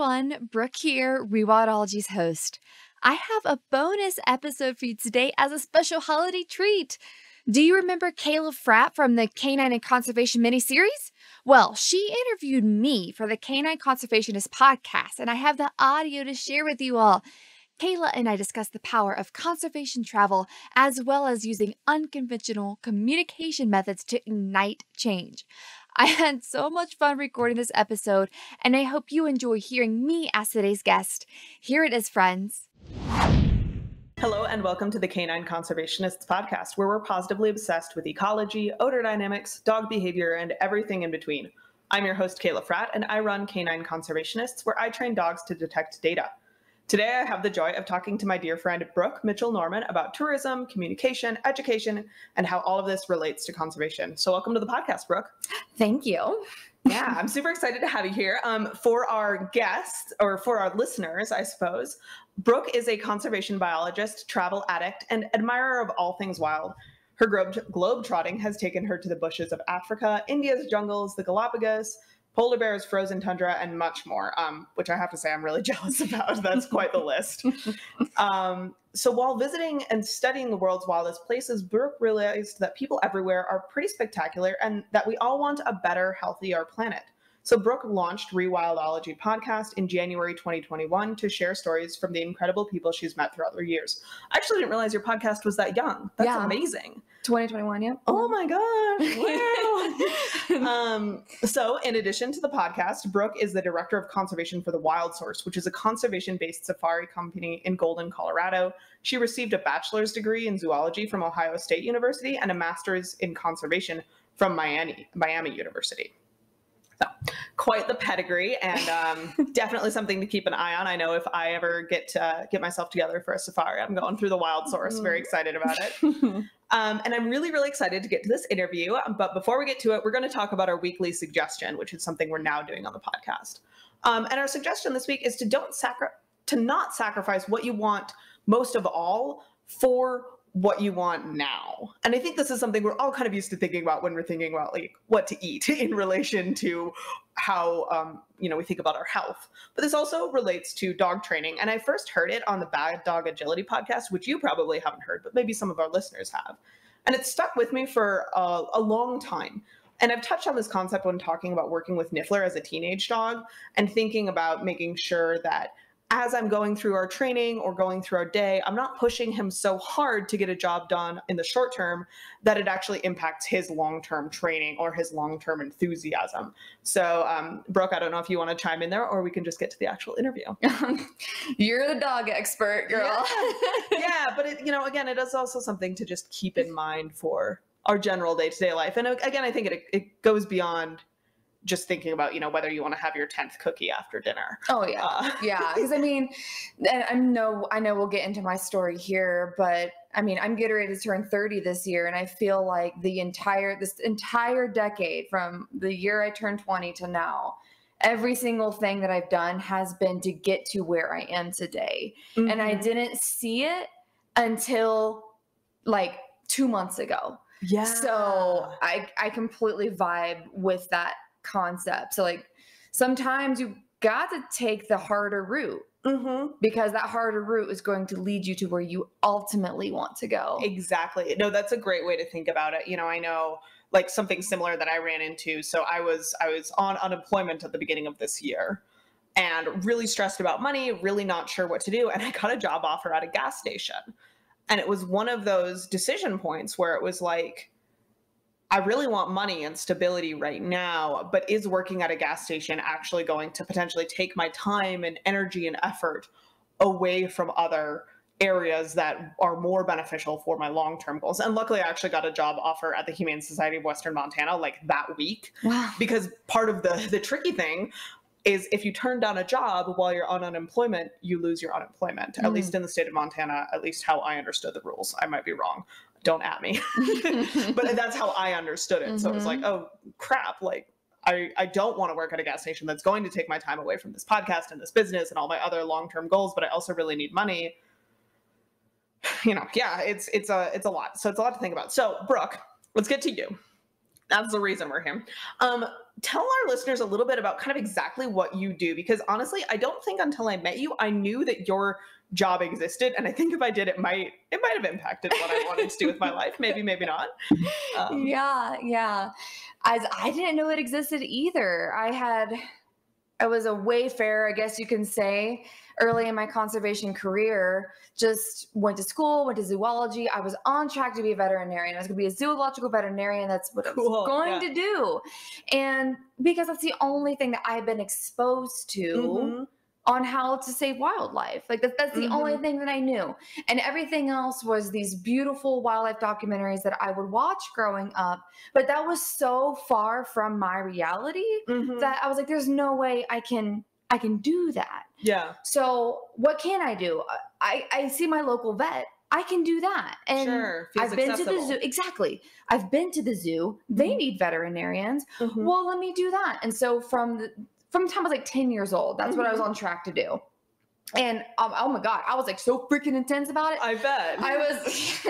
everyone, Brooke here, Rewildology's host. I have a bonus episode for you today as a special holiday treat. Do you remember Kayla Fratt from the K9 Conservation miniseries? Well, she interviewed me for the K9 Conservationist Podcast, and I have the audio to share with you all. Kayla and I discussed the power of conservation travel as well as using unconventional communication methods to ignite change. I had so much fun recording this episode, and I hope you enjoy hearing me as today's guest. Here it is, friends. Hello and welcome to the K9 Conservationists Podcast, where we're positively obsessed with ecology, odor dynamics, dog behavior, and everything in between. I'm your host, Kayla Fratt, and I run K9 Conservationists, where I train dogs to detect data. Today, I have the joy of talking to my dear friend, Brooke Mitchell-Norman, about tourism, communication, education, and how all of this relates to conservation. So welcome to the podcast, Brooke. Thank you. Yeah, I'm super excited to have you here. For our guests, or for our listeners, I suppose, Brooke is a conservation biologist, travel addict, and admirer of all things wild. Her globe-trotting has taken her to the bushes of Africa, India's jungles, the Galapagos, polar bears, frozen tundra, and much more, which I have to say I'm really jealous about. That's quite the list. So while visiting and studying the world's wildest places, Brooke realized that people everywhere are pretty spectacular and that we all want a better, healthier planet. So Brooke launched Rewildology podcast in January 2021 to share stories from the incredible people she's met throughout the years. I actually didn't realize your podcast was that young. That's amazing. 2021, yeah. Oh my gosh. Wow. So in addition to the podcast, Brooke is the director of conservation for the Wild Source, which is a conservation-based safari company in Golden, Colorado. She received a bachelor's degree in zoology from Ohio State University and a master's in conservation from Miami University. So quite the pedigree, and definitely something to keep an eye on. I know if I ever get myself together for a safari, I'm going through the Wild Source. Very excited about it. And I'm really, really excited to get to this interview. But before we get to it, we're going to talk about our weekly suggestion, which is something we're now doing on the podcast. And our suggestion this week is to not sacrifice what you want most of all for what you want now. And I think this is something we're all kind of used to thinking about when we're thinking about like what to eat in relation to how, we think about our health. But this also relates to dog training. And I first heard it on the Bad Dog Agility podcast, which you probably haven't heard, but maybe some of our listeners have. And it stuck with me for a long time. And I've touched on this concept when talking about working with Niffler as a teenage dog and thinking about making sure that as I'm going through our training or going through our day, I'm not pushing him so hard to get a job done in the short term that it actually impacts his long-term training or his long-term enthusiasm. So, Brooke, I don't know if you want to chime in there or we can just get to the actual interview. You're the dog expert, girl. Yeah, but again, it is also something to just keep in mind for our general day-to-day life. And again, I think it goes beyond just thinking about, whether you want to have your 10th cookie after dinner. Oh, yeah. Yeah. Because I know we'll get into my story here, but I'm getting ready to turn 30 this year. And I feel like this entire decade from the year I turned 20 to now, every single thing that I've done has been to get to where I am today. Mm-hmm. And I didn't see it until like 2 months ago. Yeah. So I completely vibe with that concept. So like sometimes you got to take the harder route because that harder route is going to lead you to where you ultimately want to go. Exactly. No, that's a great way to think about it. I know like something similar that I ran into. So I was on unemployment at the beginning of this year and really stressed about money, really not sure what to do. And I got a job offer at a gas station. And it was one of those decision points where it was like, I really want money and stability right now, but is working at a gas station actually going to potentially take my time and energy and effort away from other areas that are more beneficial for my long-term goals? And luckily I actually got a job offer at the Humane Society of Western Montana like that week. Wow. Because part of the tricky thing is if you turn down a job while you're on unemployment, you lose your unemployment, at least in the state of Montana, at least how I understood the rules. I might be wrong. Don't at me. But that's how I understood it. So it was like, oh crap, like I don't want to work at a gas station that's going to take my time away from this podcast and this business and all my other long-term goals, but I also really need money. Yeah, it's a lot. So it's a lot to think about. So Brooke, let's get to you. That's the reason we're here. Tell our listeners a little bit about kind of exactly what you do, because honestly, I don't think until I met you, I knew that your job existed. And I think if I did, it might have impacted what I wanted to do with my life. Maybe not. Yeah. As I didn't know it existed either. I was a wayfarer, I guess you can say, early in my conservation career. Just went to school, went to zoology. I was on track to be a veterinarian. I was going to be a zoological veterinarian. That's what I was going to do. And because that's the only thing that I had been exposed to on how to save wildlife. Like that's the only thing that I knew. And everything else was these beautiful wildlife documentaries that I would watch growing up. But that was so far from my reality that I was like, there's no way I can do that. Yeah. So what can I do? I see my local vet. I can do that. And I've been to the zoo. Exactly. I've been to the zoo. They need veterinarians. Well, let me do that. And so from the time I was like 10 years old, that's what I was on track to do. And oh my God, I was like so freaking intense about it. I bet. I was,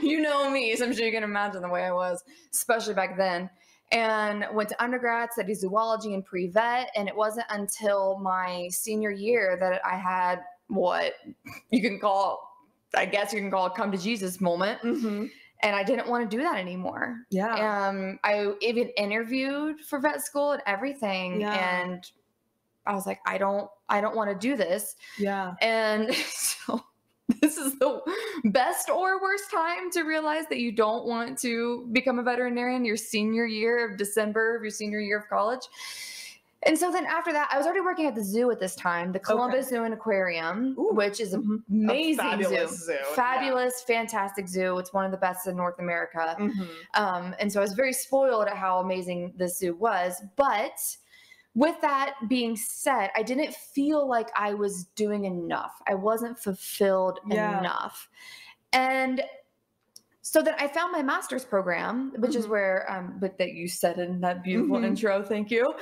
you know me, so I'm sure you can imagine the way I was, especially back then. And went to undergrad, studied zoology and pre-vet. And it wasn't until my senior year that I had what you can call, I guess you can call a come to Jesus moment. And I didn't want to do that anymore. Yeah. I even interviewed for vet school and everything. Yeah. And I was like, I don't want to do this. Yeah. And so this is the best or worst time to realize that you don't want to become a veterinarian your senior year of December of your senior year of college. And so then after that, I was already working at the zoo at this time, the Columbus Zoo and Aquarium, which is an amazing zoo. Fabulous, fantastic zoo. It's one of the best in North America. And so I was very spoiled at how amazing this zoo was. But with that being said, I didn't feel like I was doing enough. I wasn't fulfilled enough. And so then I found my master's program, which is where, but that you said in that beautiful intro, thank you,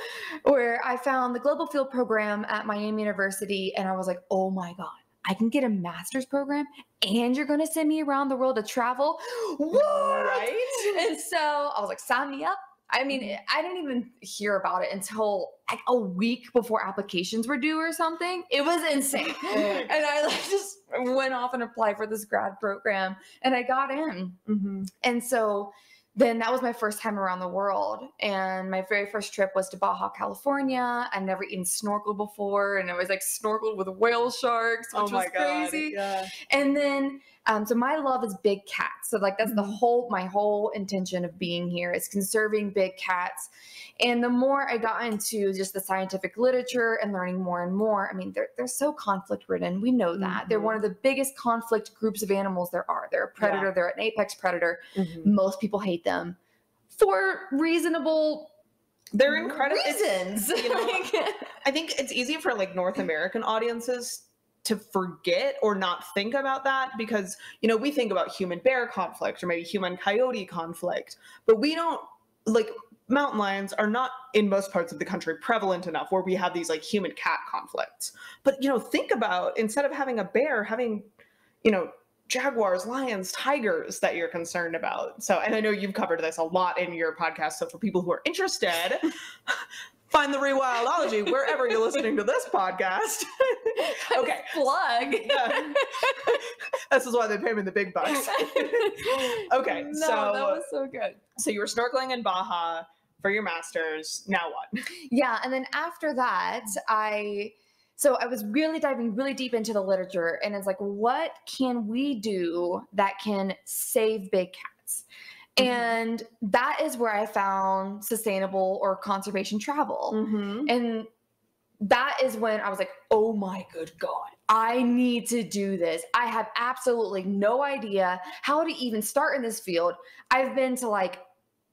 where I found the global field program at Miami University. And I was like, oh my God, I can get a master's program and you're going to send me around the world to travel? What? Right? And so I was like, sign me up. I mean, I didn't even hear about it until like a week before applications were due or something. It was insane. And I just went off and applied for this grad program and I got in. And so then that was my first time around the world. And my very first trip was to Baja, California. I'd never even snorkeled before. And I was like snorkeled with whale sharks, which was crazy. Yeah. And then, so my love is big cats. So like, that's my whole intention of being here is conserving big cats. And the more I got into just the scientific literature and learning more and more, I mean, they're so conflict ridden. We know that. They're one of the biggest conflict groups of animals there are. They're a predator. They're an apex predator. Most people hate them for reasonable they're incredible reasons. You know, I think it's easy for like North American audiences to forget or not think about that because, you know, we think about human bear conflict or maybe human coyote conflict, but we don't like mountain lions are not in most parts of the country prevalent enough where we have these like human cat conflicts. But, you know, think about instead of having a bear, having, you know, jaguars, lions, tigers that you're concerned about. So, and I know you've covered this a lot in your podcast. So for people who are interested, find the Rewildology wherever you're listening to this podcast. Okay. Plug. This is why they pay me the big bucks. Okay. No, so that was so good. So you were snorkeling in Baja for your master's. Now what? Yeah. And then after that, I was really diving really deep into the literature and it's like, what can we do that can save big cats? And that is where I found sustainable or conservation travel. And that is when I was like, oh my good God, I need to do this. I have absolutely no idea how to even start in this field. I've been to like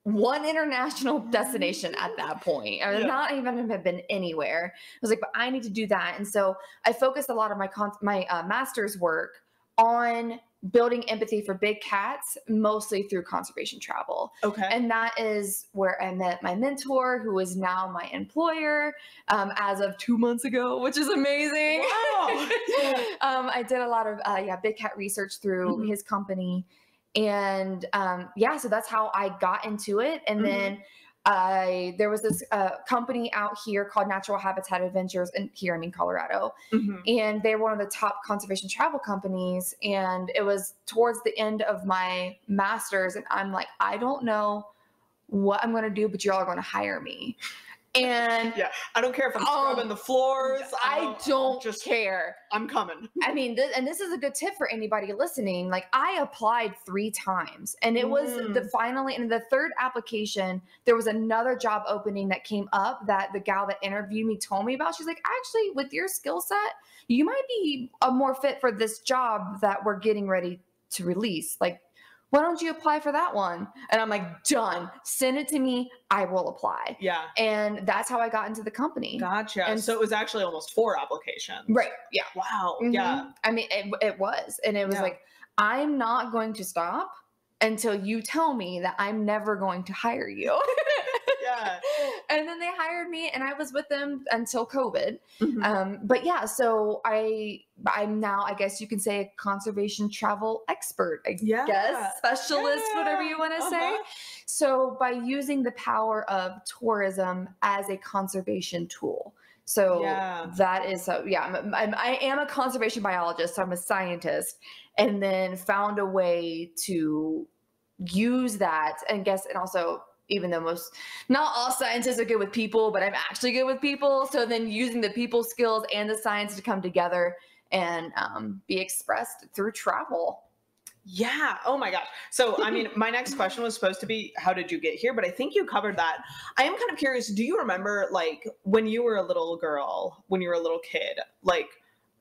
one international destination at that point. I not even have been anywhere. I was like, but I need to do that. And so I focused a lot of my master's work on building empathy for big cats, mostly through conservation travel. Okay. And that is where I met my mentor, who is now my employer, as of 2 months ago, which is amazing. Wow. I did a lot of big cat research through his company. And so that's how I got into it. And then there was this company out here called Natural Habitat Adventures, and here I mean Colorado, and they were one of the top conservation travel companies. And it was towards the end of my master's, and I'm like, I don't know what I'm going to do, but y'all are going to hire me. And yeah, I don't care if I'm scrubbing the floors. I don't care. I'm coming. I mean, this is a good tip for anybody listening. Like, I applied 3 times, and it was finally in the 3rd application, there was another job opening that came up that the gal that interviewed me told me about. She's like, actually, with your skill set, you might be a more fit for this job that we're getting ready to release. Like, why don't you apply for that one? And I'm like, done. Send it to me. I will apply. Yeah. And that's how I got into the company. Gotcha. And so it was actually almost 4 applications. Right. Yeah. Wow. Yeah. I mean, it was. And it was like, I'm not going to stop until you tell me that I'm never going to hire you. Yeah. And then they hired me, and I was with them until COVID. But yeah, so I'm now, I guess you can say, a conservation travel expert, I guess, specialist, whatever you want to say. So by using the power of tourism as a conservation tool. So that is, I am a conservation biologist. So I'm a scientist, and then found a way to use that, and also, even though not all scientists are good with people, but I'm actually good with people. So then using the people skills and the science to come together and be expressed through travel. Yeah. Oh my gosh. So, I mean, my next question was supposed to be, how did you get here? But I think you covered that. I am kind of curious. Do you remember, like, when you were a little girl, when you were a little kid, like,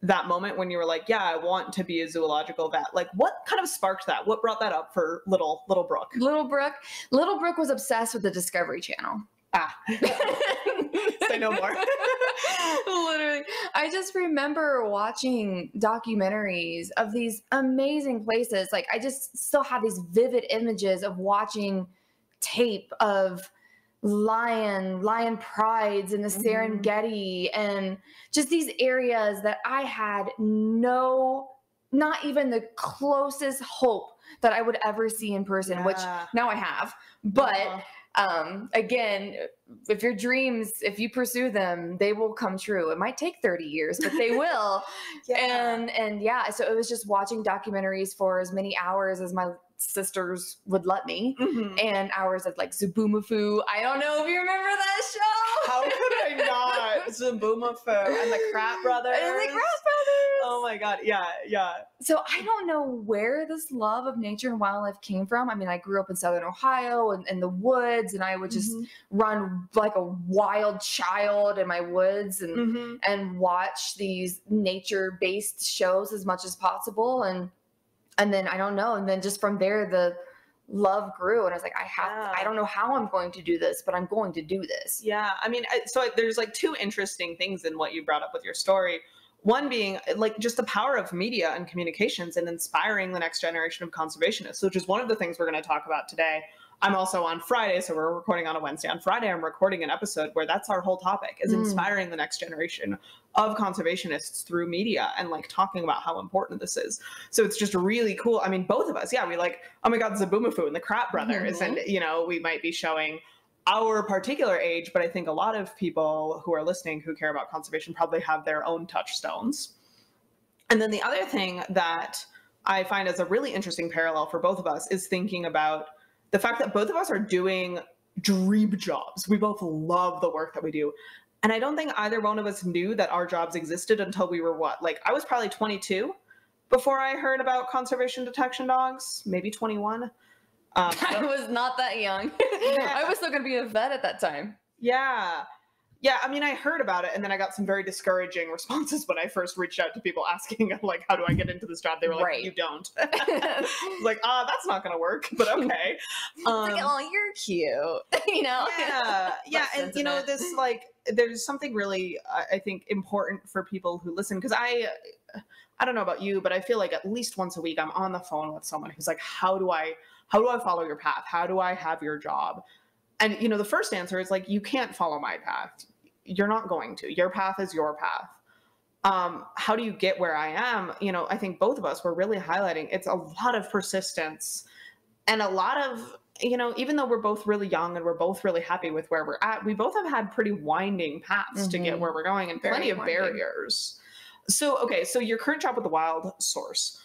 that moment when you were like, yeah, I want to be a zoological vet? Like, what kind of sparked that? What brought that up for little Brooke? Little Brooke was obsessed with the Discovery Channel. Say no more. Literally. I just remember watching documentaries of these amazing places. Like, I just still have these vivid images of watching tape of lion prides in the Serengeti, and just these areas that I had not even the closest hope that I would ever see in person, which now I have. But again, if your dreams, if you pursue them, they will come true. It might take 30 years, but they will. And so it was just watching documentaries for as many hours as my sisters would let me, and hours of like Zubumafu. I don't know if you remember that show. How could I not? Zubumafu and the Fratt brothers. Oh my God. Yeah. So I don't know where this love of nature and wildlife came from. I mean, I grew up in Southern Ohio and in the woods, and I would just run like a wild child in my woods and watch these nature-based shows as much as possible. And then I don't know. And then just from there, the love grew, and I was like, I don't know how I'm going to do this, but I'm going to do this. Yeah. I mean, so there's like 2 interesting things in what you brought up with your story. One being like just the power of media and communications and inspiring the next generation of conservationists, which is one of the things we're going to talk about today. I'm also on Friday, so we're recording on a Wednesday. On Friday, I'm recording an episode where that's our whole topic, is inspiring the next generation of conservationists through media and like talking about how important this is. So it's just really cool. I mean, both of us, we like, oh my God, Zubumafu and the Fratt brothers. And, we might be showing our particular age, but I think a lot of people who are listening who care about conservation probably have their own touchstones. And then the other thing that I find as a really interesting parallel for both of us is thinking about the fact that both of us are doing dream jobs. We both love the work that we do. And I don't think either one of us knew that our jobs existed until we were I was probably 22 before I heard about conservation detection dogs, maybe 21. I was not that young. I was still going to be a vet at that time. Yeah. I mean, I heard about it, and then I got some very discouraging responses when I first reached out to people asking, like, how do I get into this job? They were like, you don't. Like, that's not going to work, but okay. Like, oh, you're cute. Yeah. And, this, like, there's something really, I think, important for people who listen, because I don't know about you, but I feel like at least once a week I'm on the phone with someone who's like, how do I follow your path? How do I have your job? And, the first answer is like, you can't follow my path. You're not going to. Your path is your path. How do you get where I am? I think both of us were really highlighting it's a lot of persistence And a lot of, even though we're both really young and we're both really happy with where we're at, we both have had pretty winding paths to get where we're going and plenty of barriers. So, okay, so your current job with the Wild Source,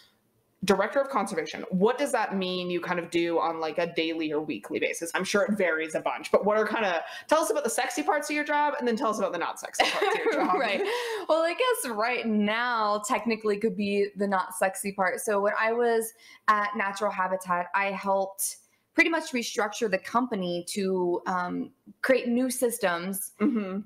Director of Conservation, what does that mean you kind of do on like a daily or weekly basis? I'm sure it varies a bunch, but tell us about the sexy parts of your job and then tell us about the not sexy parts of your job. Right. Well, I guess right now technically could be the not sexy part. So when I was at Natural Habitat, I helped pretty much restructure the company to create new systems, and,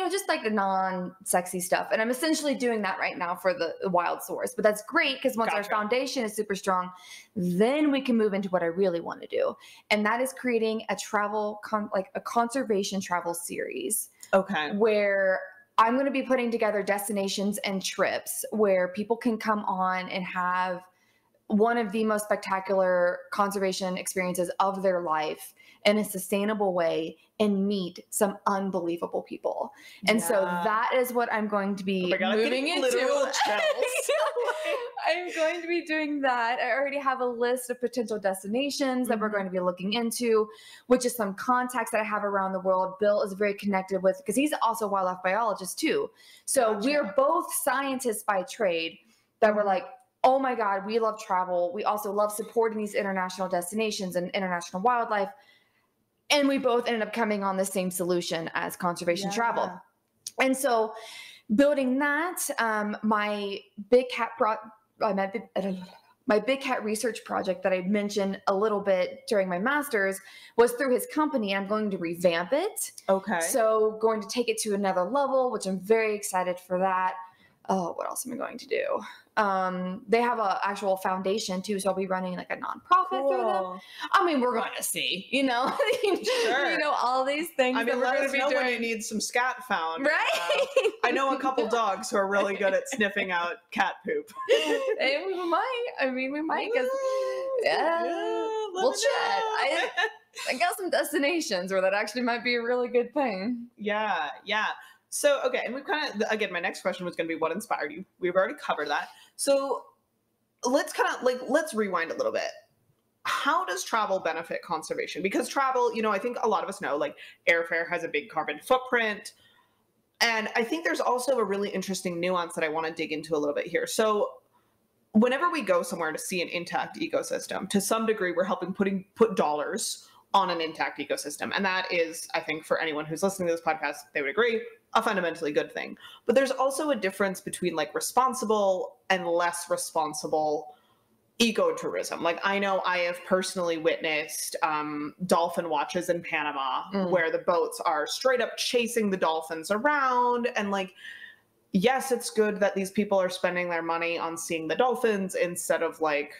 just like the non-sexy stuff. And I'm essentially doing that right now for the Wild Source. But that's great because once our foundation is super strong, then we can move into what I really want to do. And that is creating a a conservation travel series. Okay. Where I'm going to be putting together destinations and trips where people can come on and have one of the most spectacular conservation experiences of their life in a sustainable way and meet some unbelievable people. And so that is what I'm going to be moving into. I'm going to be doing that. I already have a list of potential destinations that we're going to be looking into, which is some contacts that I have around the world. Bill is very connected with, because he's also a wildlife biologist too. So we're both scientists by trade that were like, oh my God, we love travel. We also love supporting these international destinations and international wildlife. And we both ended up coming on the same solution as conservation travel. And so building that, my big cat research project that I mentioned a little bit during my master's was through his company. I'm going to revamp it. Okay. So going to take it to another level, which I'm very excited for that. Oh, what else am I going to do? They have an actual foundation too, so I'll be running like a nonprofit through them. I mean, we're going to see, Sure. all these things. I mean, let us know when you need some scat found. Right? I know a couple dogs who are really good at sniffing out cat poop. Hey, we might, because we'll chat. I got some destinations where that actually might be a really good thing. Yeah. So, okay, and we've kind of, again, my next question was going to be what inspired you? We've already covered that. So let's rewind a little bit. How does travel benefit conservation? Because travel, I think a lot of us know, like airfare has a big carbon footprint. And I think there's also a really interesting nuance that I want to dig into a little bit here. So whenever we go somewhere to see an intact ecosystem, to some degree, we're helping put dollars on an intact ecosystem. And that is, I think, for anyone who's listening to this podcast, they would agree, a fundamentally good thing. But there's also a difference between like responsible and less responsible ecotourism. Like I know I have personally witnessed dolphin watches in Panama where the boats are straight up chasing the dolphins around. And like, yes, it's good that these people are spending their money on seeing the dolphins instead of like,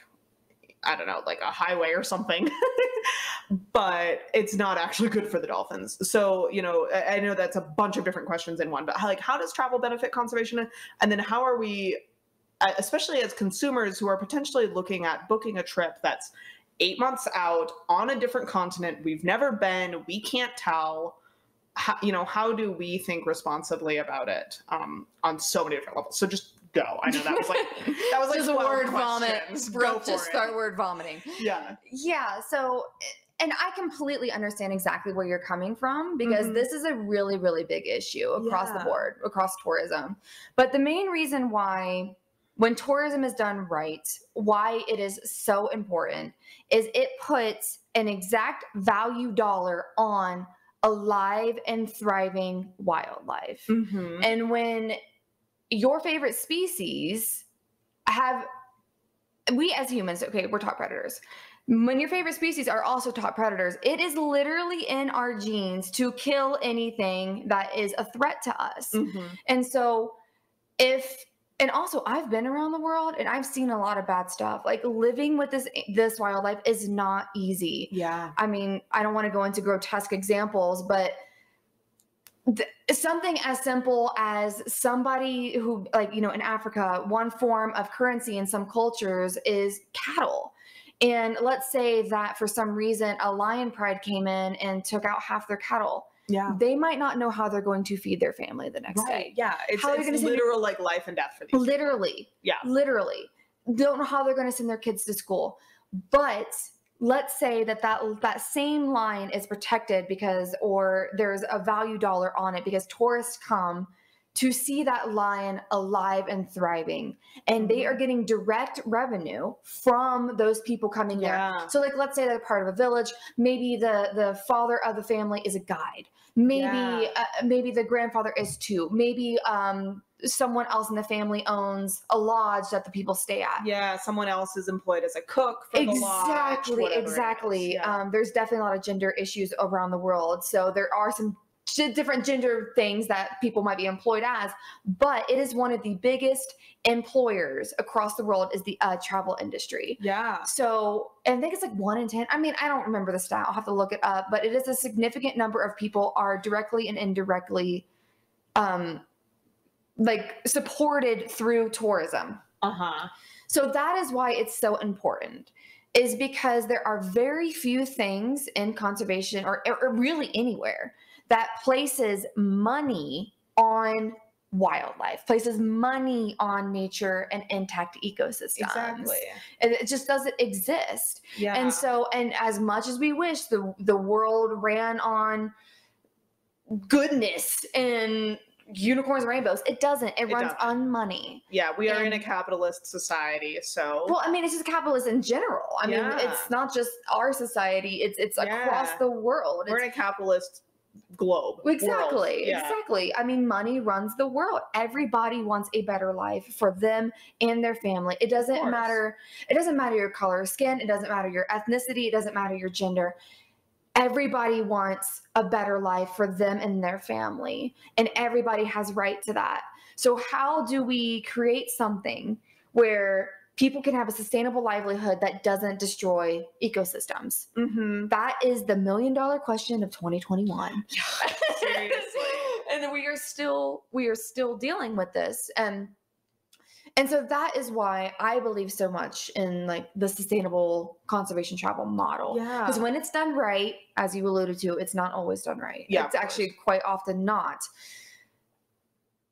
I don't know, like a highway or something. But it's not actually good for the dolphins. So, I know that's a bunch of different questions in one, but how does travel benefit conservation? And then how are we, especially as consumers who are potentially looking at booking a trip that's 8 months out on a different continent, we've never been, we can't tell, how do we think responsibly about it on so many different levels? So just go. I know that was like just a word vomit. Brooke, just start word vomiting. Yeah. So, and I completely understand exactly where you're coming from, because this is a really, really big issue across the board, across tourism. But the main reason why, when tourism is done right, why it is so important is it puts an exact value dollar on alive and thriving wildlife. And when your favorite species we as humans, okay, we're top predators. When your favorite species are also top predators, it is literally in our genes to kill anything that is a threat to us. And so and also I've been around the world and I've seen a lot of bad stuff. Like living with this wildlife is not easy. Yeah. I mean, I don't want to go into grotesque examples, but something as simple as somebody who, in Africa, one form of currency in some cultures is cattle. And let's say that for some reason a lion pride came in and took out half their cattle. Yeah. They might not know how they're going to feed their family the next day. Yeah. It's literal like life and death for these literally. people. Yeah. Literally. Don't know how they're going to send their kids to school. But let's say that same line is protected because, or there's a value dollar on it because tourists come to see that lion alive and thriving, and they are getting direct revenue from those people coming there. So like, let's say they're part of a village. Maybe the father of the family is a guide. Maybe, maybe the grandfather is too. Maybe, someone else in the family owns a lodge that the people stay at. Yeah, someone else is employed as a cook for the lodge. Exactly. There's definitely a lot of gender issues around the world. So there are some different gender things that people might be employed as, but it is one of the biggest employers across the world is the travel industry. Yeah. So, and I think it's like 1 in 10. I mean, I don't remember the stat. I'll have to look it up, but it is a significant number of people are directly and indirectly, like supported through tourism. So that is why it's so important, is because there are very few things in conservation or really anywhere that places money on wildlife, places money on nature and intact ecosystems. Exactly. And it just doesn't exist. Yeah. And so, and as much as we wish the world ran on goodness and unicorns and rainbows, it doesn't. It runs on money. Yeah, we are in a capitalist society, so. Well, I mean, it's just capitalist in general. I mean, it's not just our society. It's across the world. We're in a capitalist globe. Exactly. Exactly. I mean, money runs the world. Everybody wants a better life for them and their family. It doesn't matter. It doesn't matter your color of skin. It doesn't matter your ethnicity. It doesn't matter your gender. Everybody wants a better life for them and their family, and everybody has right to that. So how do we create something where people can have a sustainable livelihood that doesn't destroy ecosystems? That is the $1 million question of 2021. Seriously. And we are still dealing with this. And so that is why I believe so much in like the sustainable conservation travel model. Because when it's done right, as you alluded to, it's not always done right. It's actually quite often not.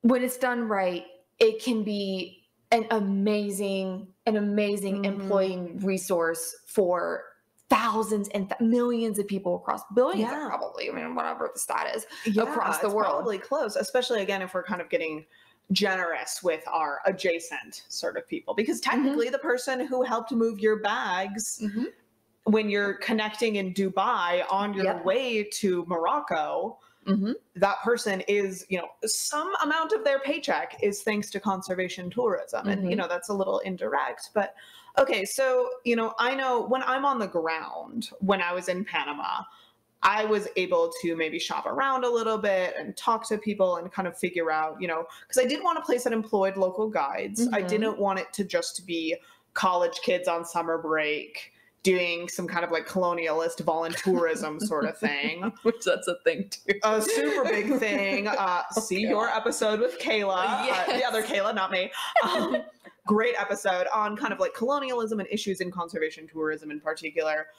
When it's done right, it can be an amazing employing resource for thousands and millions of people across billions, probably. I mean, whatever the stat is across the world. Probably close, especially again if we're kind of getting generous with our adjacent sort of people, because technically the person who helped move your bags when you're connecting in Dubai on your way to Morocco, that person is, you know, some amount of their paycheck is thanks to conservation tourism. And, you know, that's a little indirect, but okay. So, you know, I know when I'm on the ground, when I was in Panama, I was able to maybe shop around a little bit and talk to people and kind of figure out, you know, because I did want a place that employed local guides. I didn't want it to just be college kids on summer break doing some kind of like colonialist volunteerism sort of thing. Which that's a thing too. A super big thing. See your episode with Kayla, the other Kayla, not me. Great episode on kind of like colonialism and issues in conservation tourism in particular.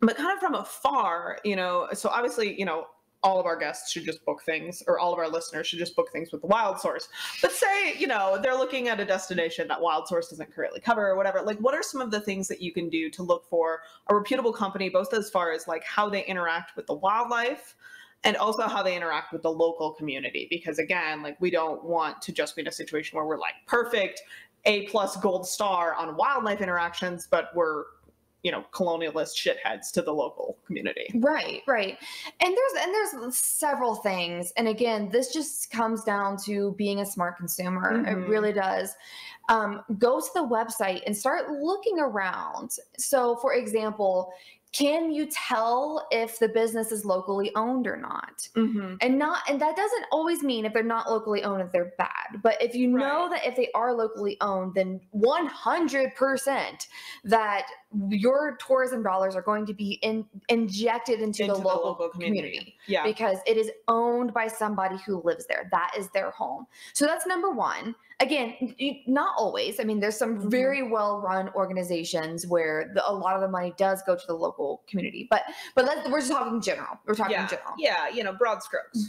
But kind of from afar, you know, so obviously, you know, all of our guests should just book things, or all of our listeners should just book things with the Wild Source. But say, you know, they're looking at a destination that Wild Source doesn't currently cover or whatever. Like, what are some of the things that you can do to look for a reputable company, both as far as like how they interact with the wildlife and also how they interact with the local community? Because again, like we don't want to just be in a situation where we're like perfect A+ gold star on wildlife interactions, but we're, you know, colonialist shitheads to the local community. Right. And there's several things. And again, this just comes down to being a smart consumer. It really does. Go to the website and start looking around. So for example, can you tell if the business is locally owned or not? And that doesn't always mean if they're not locally owned that they're bad. But if you know that if they are locally owned, then 100% that your tourism dollars are going to be injected into the local community. Because it is owned by somebody who lives there. That is their home. So that's number one. Again, not always. I mean, there's some very well-run organizations where a lot of the money does go to the local community. But we're just talking general. We're talking general. Yeah, you know, broad strokes.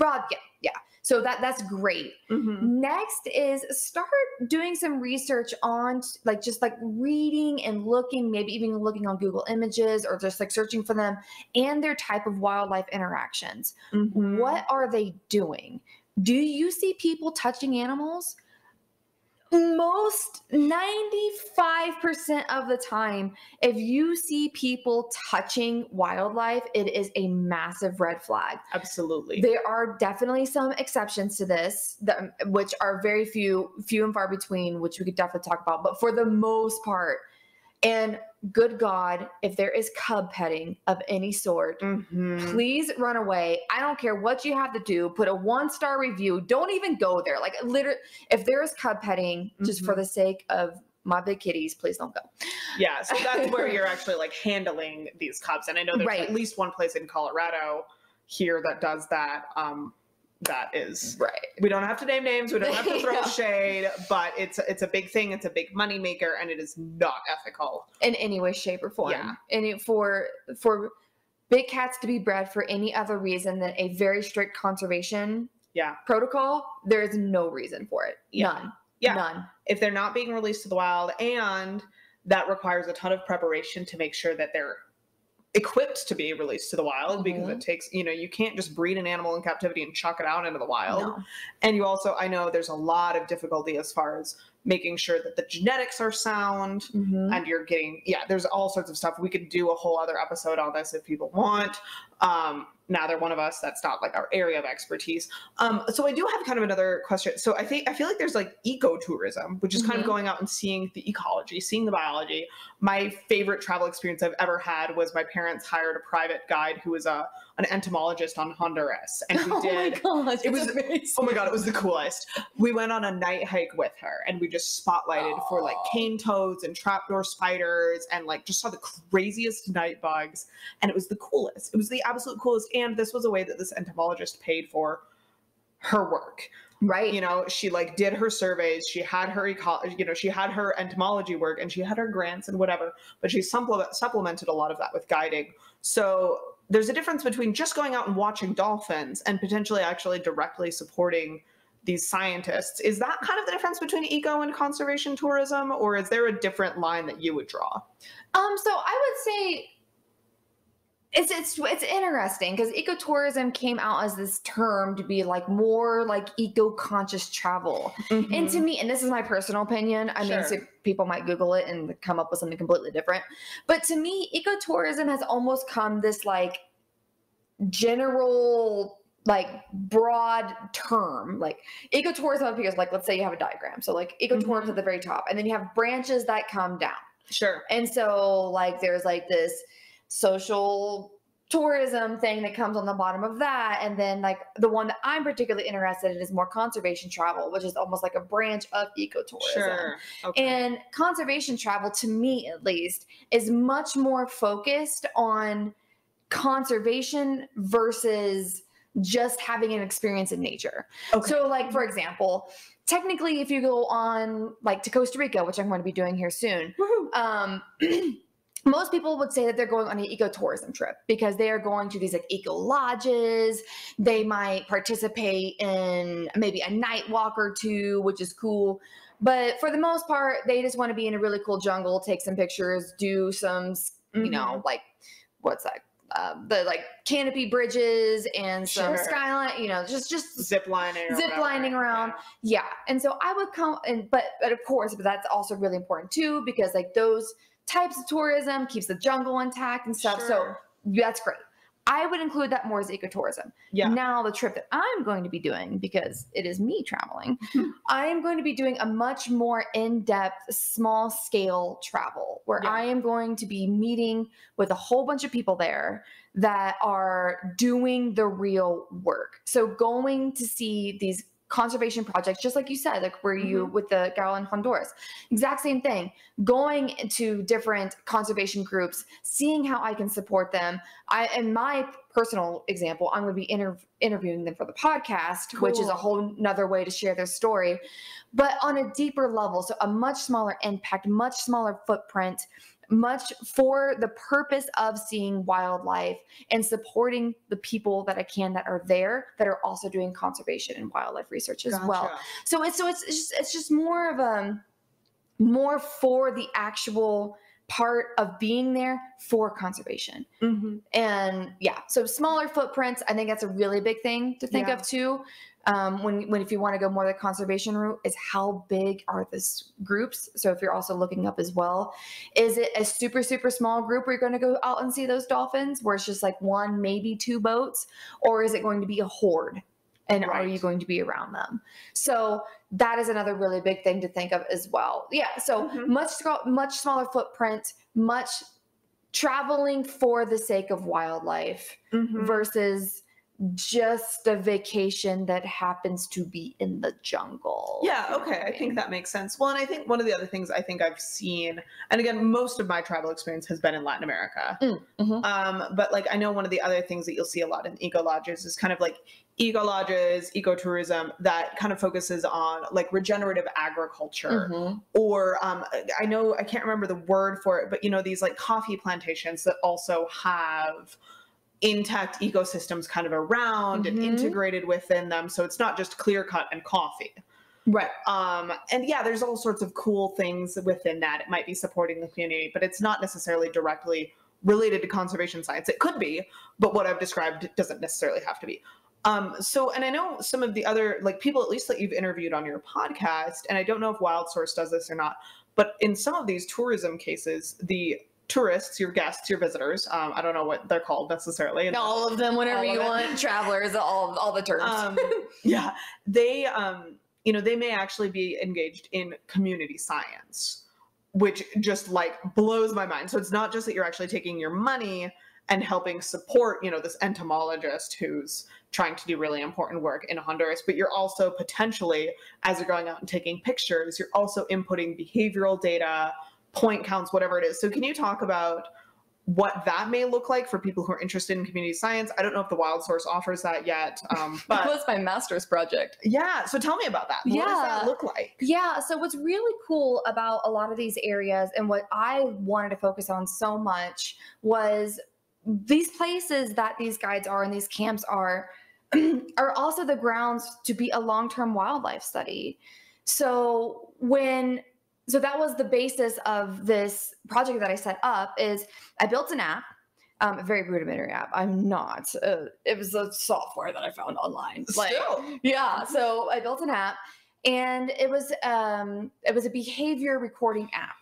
So that's great. Next is start doing some research on like just like reading and looking, maybe even looking on Google Images or just like searching for them and their type of wildlife interactions. What are they doing? Do you see people touching animals? Most 95% of the time, if you see people touching wildlife, it is a massive red flag. Absolutely. There are definitely some exceptions to this, which are very few and far between, which we could definitely talk about. But for the most part, and good God, if there is cub petting of any sort, please run away. I don't care what you have to do. Put a 1-star review. Don't even go there. Like literally, if there is cub petting, just for the sake of my big kitties, please don't go. Yeah, so that's where you're actually like handling these cubs. And I know there's at least one place in Colorado here that does that. That is right. We don't have to name names. We don't have to throw shade, but it's a big thing. It's a big money maker, and it is not ethical in any way, shape, or form. Yeah. And for big cats to be bred for any other reason than a very strict conservation protocol, there is no reason for it. None. Yeah. None. If they're not being released to the wild, and that requires a ton of preparation to make sure that they're equipped to be released to the wild, because it takes, you can't just breed an animal in captivity and chuck it out into the wild. No. And you also, I know there's a lot of difficulty as far as making sure that the genetics are sound and you're getting, there's all sorts of stuff. We could do a whole other episode on this if people want. Neither one of us, that's not like our area of expertise. So I do have kind of another question. So I feel like there's like ecotourism, which is kind of going out and seeing the ecology, seeing the biology. My favorite travel experience I've ever had was my parents hired a private guide who was an entomologist on Honduras. And we did. Oh my gosh, it was amazing. Oh my God, it was the coolest. We went on a night hike with her and we just spotlighted for like cane toads and trapdoor spiders and like just saw the craziest night bugs. And it was the coolest. It was the absolute coolest. And this was a way that this entomologist paid for her work. Right. She like did her surveys, she had her she had her entomology work, and she had her grants and whatever, but she supplemented a lot of that with guiding. So there's a difference between just going out and watching dolphins and potentially actually directly supporting these scientists. Is that kind of the difference between eco and conservation tourism, or is there a different line that you would draw? So I would say it's interesting because ecotourism came out as this term to be like more like eco-conscious travel. And to me, and this is my personal opinion, I mean, so people might Google it and come up with something completely different. But to me, ecotourism has almost come this like general, like broad term, like ecotourism appears like, let's say you have a diagram. So like ecotourism at the very top, and then you have branches that come down. Sure. And so like, there's like this social tourism thing that comes on the bottom of that. And then like the one that I'm particularly interested in is more conservation travel, which is almost like a branch of ecotourism. Sure. Okay. And conservation travel, to me at least, is much more focused on conservation versus just having an experience in nature. Okay. So like, for example, technically if you go on like to Costa Rica, which I'm going to be doing here soon, most people would say that they're going on an ecotourism trip because they are going to these like eco lodges. They might participate in maybe a night walk or two, which is cool. But for the most part, they just want to be in a really cool jungle, take some pictures, do some, like, what's that? The like canopy bridges and some skyline, just zip lining around. Yeah. And so I would come but of course, but that's also really important too, because like those types of tourism keeps the jungle intact and stuff. So that's great. I would include that more as ecotourism. Yeah. Now the trip that I'm going to be doing, because it is me traveling, I am going to be doing a much more in-depth, small-scale travel where I am going to be meeting with a whole bunch of people there that are doing the real work. So going to see these conservation projects, just like you said, like where you with the gal in Honduras, exact same thing, going into different conservation groups, seeing how I can support them. In my personal example, I'm going to be interviewing them for the podcast, which is a whole nother way to share their story, but on a deeper level. So a much smaller impact, much smaller footprint, much for the purpose of seeing wildlife and supporting the people that I can that are there that are also doing conservation and wildlife research as well. So it's just more of a more for the actual part of being there for conservation. And yeah, so smaller footprints, I think that's a really big thing to think of too. When if you want to go more the conservation route, is how big are these groups? So if you're also looking up as well, is it a super, super small group where you're going to go out and see those dolphins where it's just like one, maybe two boats, or is it going to be a horde? And are you going to be around them? So that is another really big thing to think of as well. Yeah. So much smaller footprint, much traveling for the sake of wildlife versus just a vacation that happens to be in the jungle. Yeah, okay. I think that makes sense. Well, and I think one of the other things I think I've seen, and again, most of my travel experience has been in Latin America. But like, I know one of the other things that you'll see a lot in eco lodges is kind of like eco lodges, ecotourism that kind of focuses on like regenerative agriculture, or I know, I can't remember the word for it, but you know, these like coffee plantations that also have intact ecosystems kind of around and integrated within them. So it's not just clear cut and coffee. Right. And yeah, there's all sorts of cool things within that. It might be supporting the community, but it's not necessarily directly related to conservation science. It could be, but what I've described doesn't necessarily have to be. So, and I know some of the other like people, at least that you've interviewed on your podcast, and I don't know if Wild Source does this or not, but in some of these tourism cases, the tourists, your guests, your visitors, I don't know what they're called necessarily. All of them, whatever you want, travelers, all the terms. Yeah, they, you know, they may actually be engaged in community science, which just like blows my mind. So it's not just that you're actually taking your money and helping support, you know, this entomologist who's trying to do really important work in Honduras, but you're also potentially, as you're going out and taking pictures, you're also inputting behavioral data, point counts, whatever it is. So can you talk about what that may look like for people who are interested in community science? I don't know if the Wild Source offers that yet. But that was my master's project. Yeah. So tell me about that. What does that look like? Yeah. So what's really cool about a lot of these areas and what I wanted to focus on so much was these places that these guides are and these camps are also the grounds to be a long-term wildlife study. So that was the basis of this project that I set up. Is I built an app, a very rudimentary app. I'm not. It was a software that I found online. Yeah. So I built an app, and it was a behavior recording app.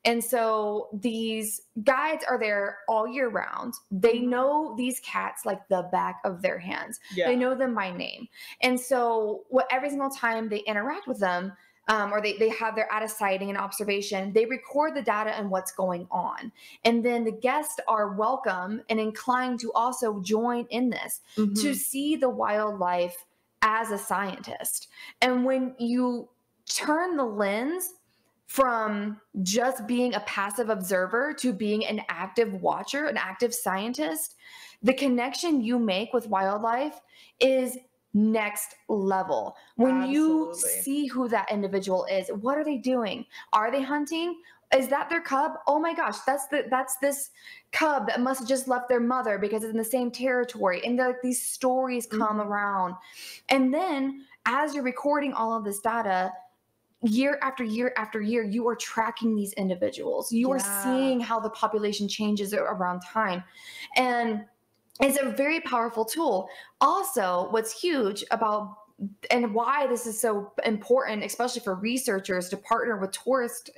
And so these guides are there all year round. They know these cats like the back of their hands. Yeah. They know them by name. And so every single time they interact with them, or they're at a sighting and observation, they record the data and what's going on. And then the guests are welcome and inclined to also join in this to see the wildlife as a scientist. And when you turn the lens from just being a passive observer to being an active watcher, an active scientist, the connection you make with wildlife is next level. When you see who that individual is, what are they doing? Are they hunting? Is that their cub? Oh my gosh, that's this cub that must have just left their mother because it's in the same territory. And like these stories come around. And then as you're recording all of this data, year after year after year, you are tracking these individuals. You are seeing how the population changes around time. And it's a very powerful tool. Also, what's huge about and why this is so important, especially for researchers to partner with tourist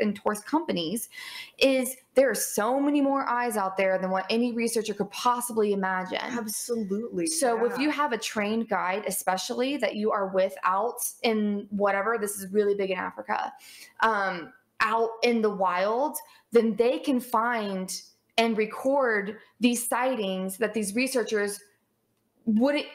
companies, is there are so many more eyes out there than what any researcher could possibly imagine. Absolutely. So if you have a trained guide, especially that you are with out in whatever, this is really big in Africa, out in the wild, then they can find and record these sightings that these researchers wouldn't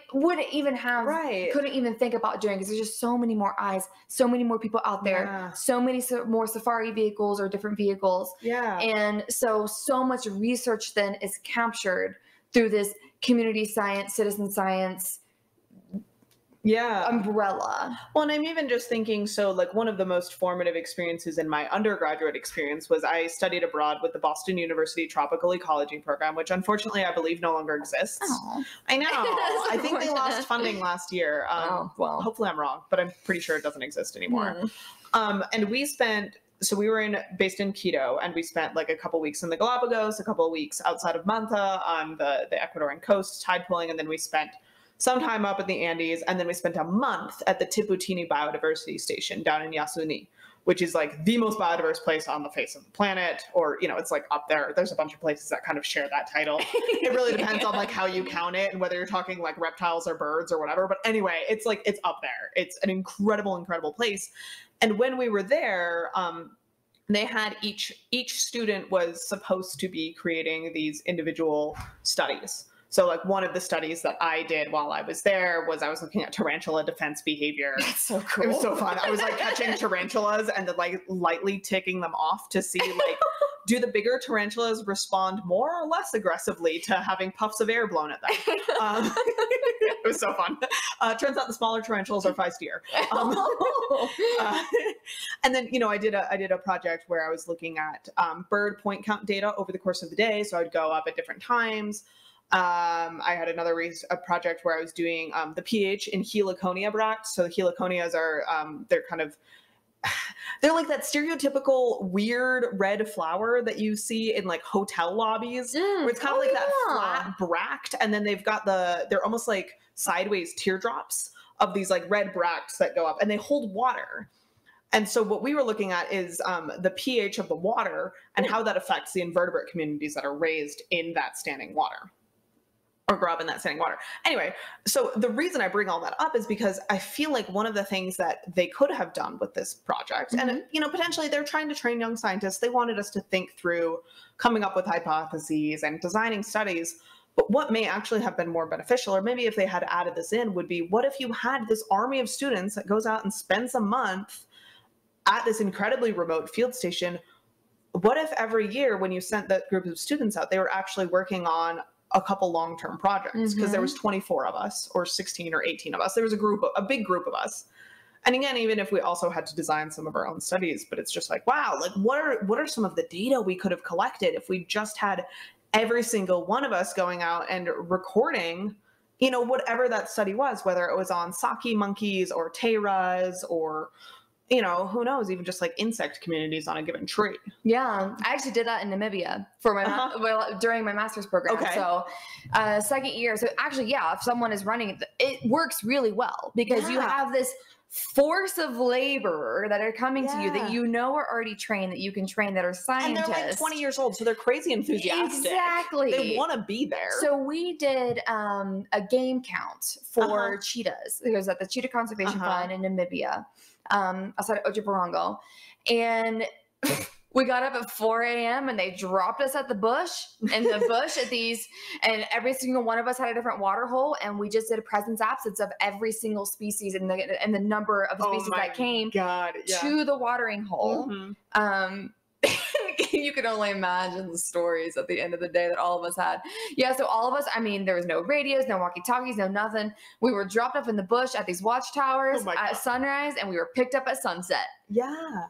even have, couldn't even think about doing, because there's just so many more eyes, so many more people out there, so many more safari vehicles or different vehicles. And so much research then is captured through this community science, citizen science umbrella. Well, and I'm even just thinking, so like one of the most formative experiences in my undergraduate experience was I studied abroad with the Boston University Tropical Ecology Program, which unfortunately I believe no longer exists. Oh. I know. I think they lost funding last year. Well. Hopefully I'm wrong, but I'm pretty sure it doesn't exist anymore. And we were based in Quito, and we spent like a couple weeks in the Galapagos, a couple of weeks outside of Manta on the Ecuadorian coast, tide pooling, and then we spent some time up in the Andes, and then we spent a month at the Tiputini Biodiversity Station down in Yasuni, which is like the most biodiverse place on the face of the planet, or, you know, it's like up there. There's a bunch of places that kind of share that title. It really depends on like how you count it and whether you're talking like reptiles or birds or whatever. But anyway, it's like, it's up there. It's an incredible, incredible place. And when we were there, they had each student was supposed to be creating these individual studies. So like one of the studies that I did while I was there was I was looking at tarantula defense behavior. That's so cool. It was so fun. I was like catching tarantulas and then like lightly ticking them off to see like, do the bigger tarantulas respond more or less aggressively to having puffs of air blown at them? It was so fun. Turns out the smaller tarantulas are feistier. And then, you know, I did a project where I was looking at bird point count data over the course of the day. So I would go up at different times. I had another a project where I was doing the pH in Heliconia bracts. So the Heliconias are, they're like that stereotypical weird red flower that you see in like hotel lobbies, where it's kind of like that flat bract, and then they've got they're almost like sideways teardrops of these like red bracts that go up, and they hold water. And so what we were looking at is the pH of the water and how that affects the invertebrate communities that are raised in that standing water, or grow up in that standing water. Anyway, so the reason I bring all that up is because I feel like one of the things that they could have done with this project, and, you know, potentially they're trying to train young scientists. They wanted us to think through coming up with hypotheses and designing studies. But what may actually have been more beneficial, or maybe if they had added this in, would be, what if you had this army of students that goes out and spends a month at this incredibly remote field station? What if every year when you sent that group of students out, they were actually working on a couple long-term projects? Because there was 24 of us, or 16 or 18 of us. There was a big group of us. And again, even if we also had to design some of our own studies, but it's just like, wow, like what are some of the data we could have collected if we just had every single one of us going out and recording, you know, whatever that study was, whether it was on saki monkeys or teiras, or, you know, who knows, even just like insect communities on a given tree. Yeah, I actually did that in Namibia for my during my master's program. Okay. So second year. So actually, yeah, if someone is running it, it works really well, because you have this force of labor that are coming to you that you know are already trained, that you can train, that are scientists. And they're like 20 years old, so they're crazy enthusiastic. Exactly. They want to be there. So we did a game count for cheetahs. It was at the Cheetah Conservation Fund in Namibia, outside of Ojiborongo. And we got up at 4 a.m. and they dropped us at the bush, and every single one of us had a different water hole, and we just did a presence absence of every single species and the number of species that came to the watering hole. You can only imagine the stories at the end of the day that all of us had. Yeah, so all of us, I mean, there was no radios, no walkie-talkies, no nothing. We were dropped off in the bush at these watchtowers at sunrise, and we were picked up at sunset. Yeah.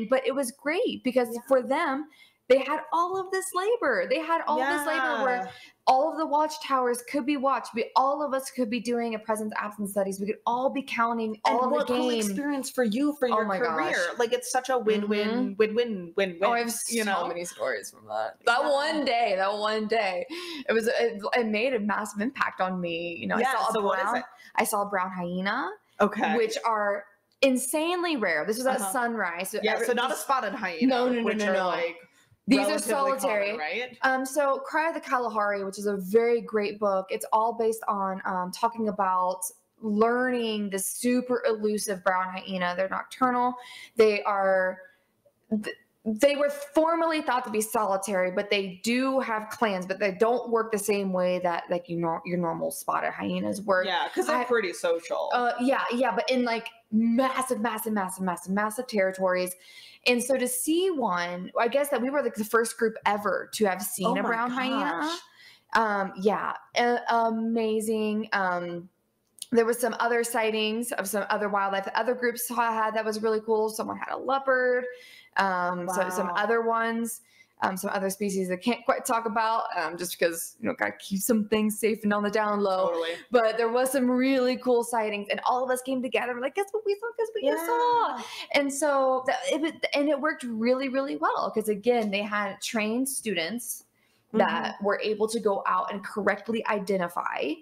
But it was great, because for them, they had all of this labor. They had all this labor where all of the watchtowers could be watched. All of us could be doing a presence absence studies. We could all be counting all of the game. Cool experience for you, for your career. Gosh. Like, it's such a win-win. Oh, I have so many stories from that. That one day, it made a massive impact on me. You know, I saw a brown hyena. Okay. Which are insanely rare. This was at sunrise. So not a spotted hyena. No. Like, these are solitary, common, right? So Cry of the Kalahari, which is a very great book. It's all based on talking about learning the super elusive brown hyena. They're nocturnal. They were formerly thought to be solitary, but they do have clans, but they don't work the same way that like your normal spotted hyenas work. Yeah, because they're pretty social. But in like massive territories. And so to see one, I guess that we were like the first group ever to have seen a brown hyena. Amazing. There was some other sightings of some other wildlife that other groups had that was really cool. Someone had a leopard, so some other ones, some other species that can't quite talk about, just because, gotta keep some things safe and on the down low. Totally. But there was some really cool sightings, and all of us came together. We're like, guess what we saw? Guess what you saw? And so it worked really, really well, because again, they had trained students that were able to go out and correctly identify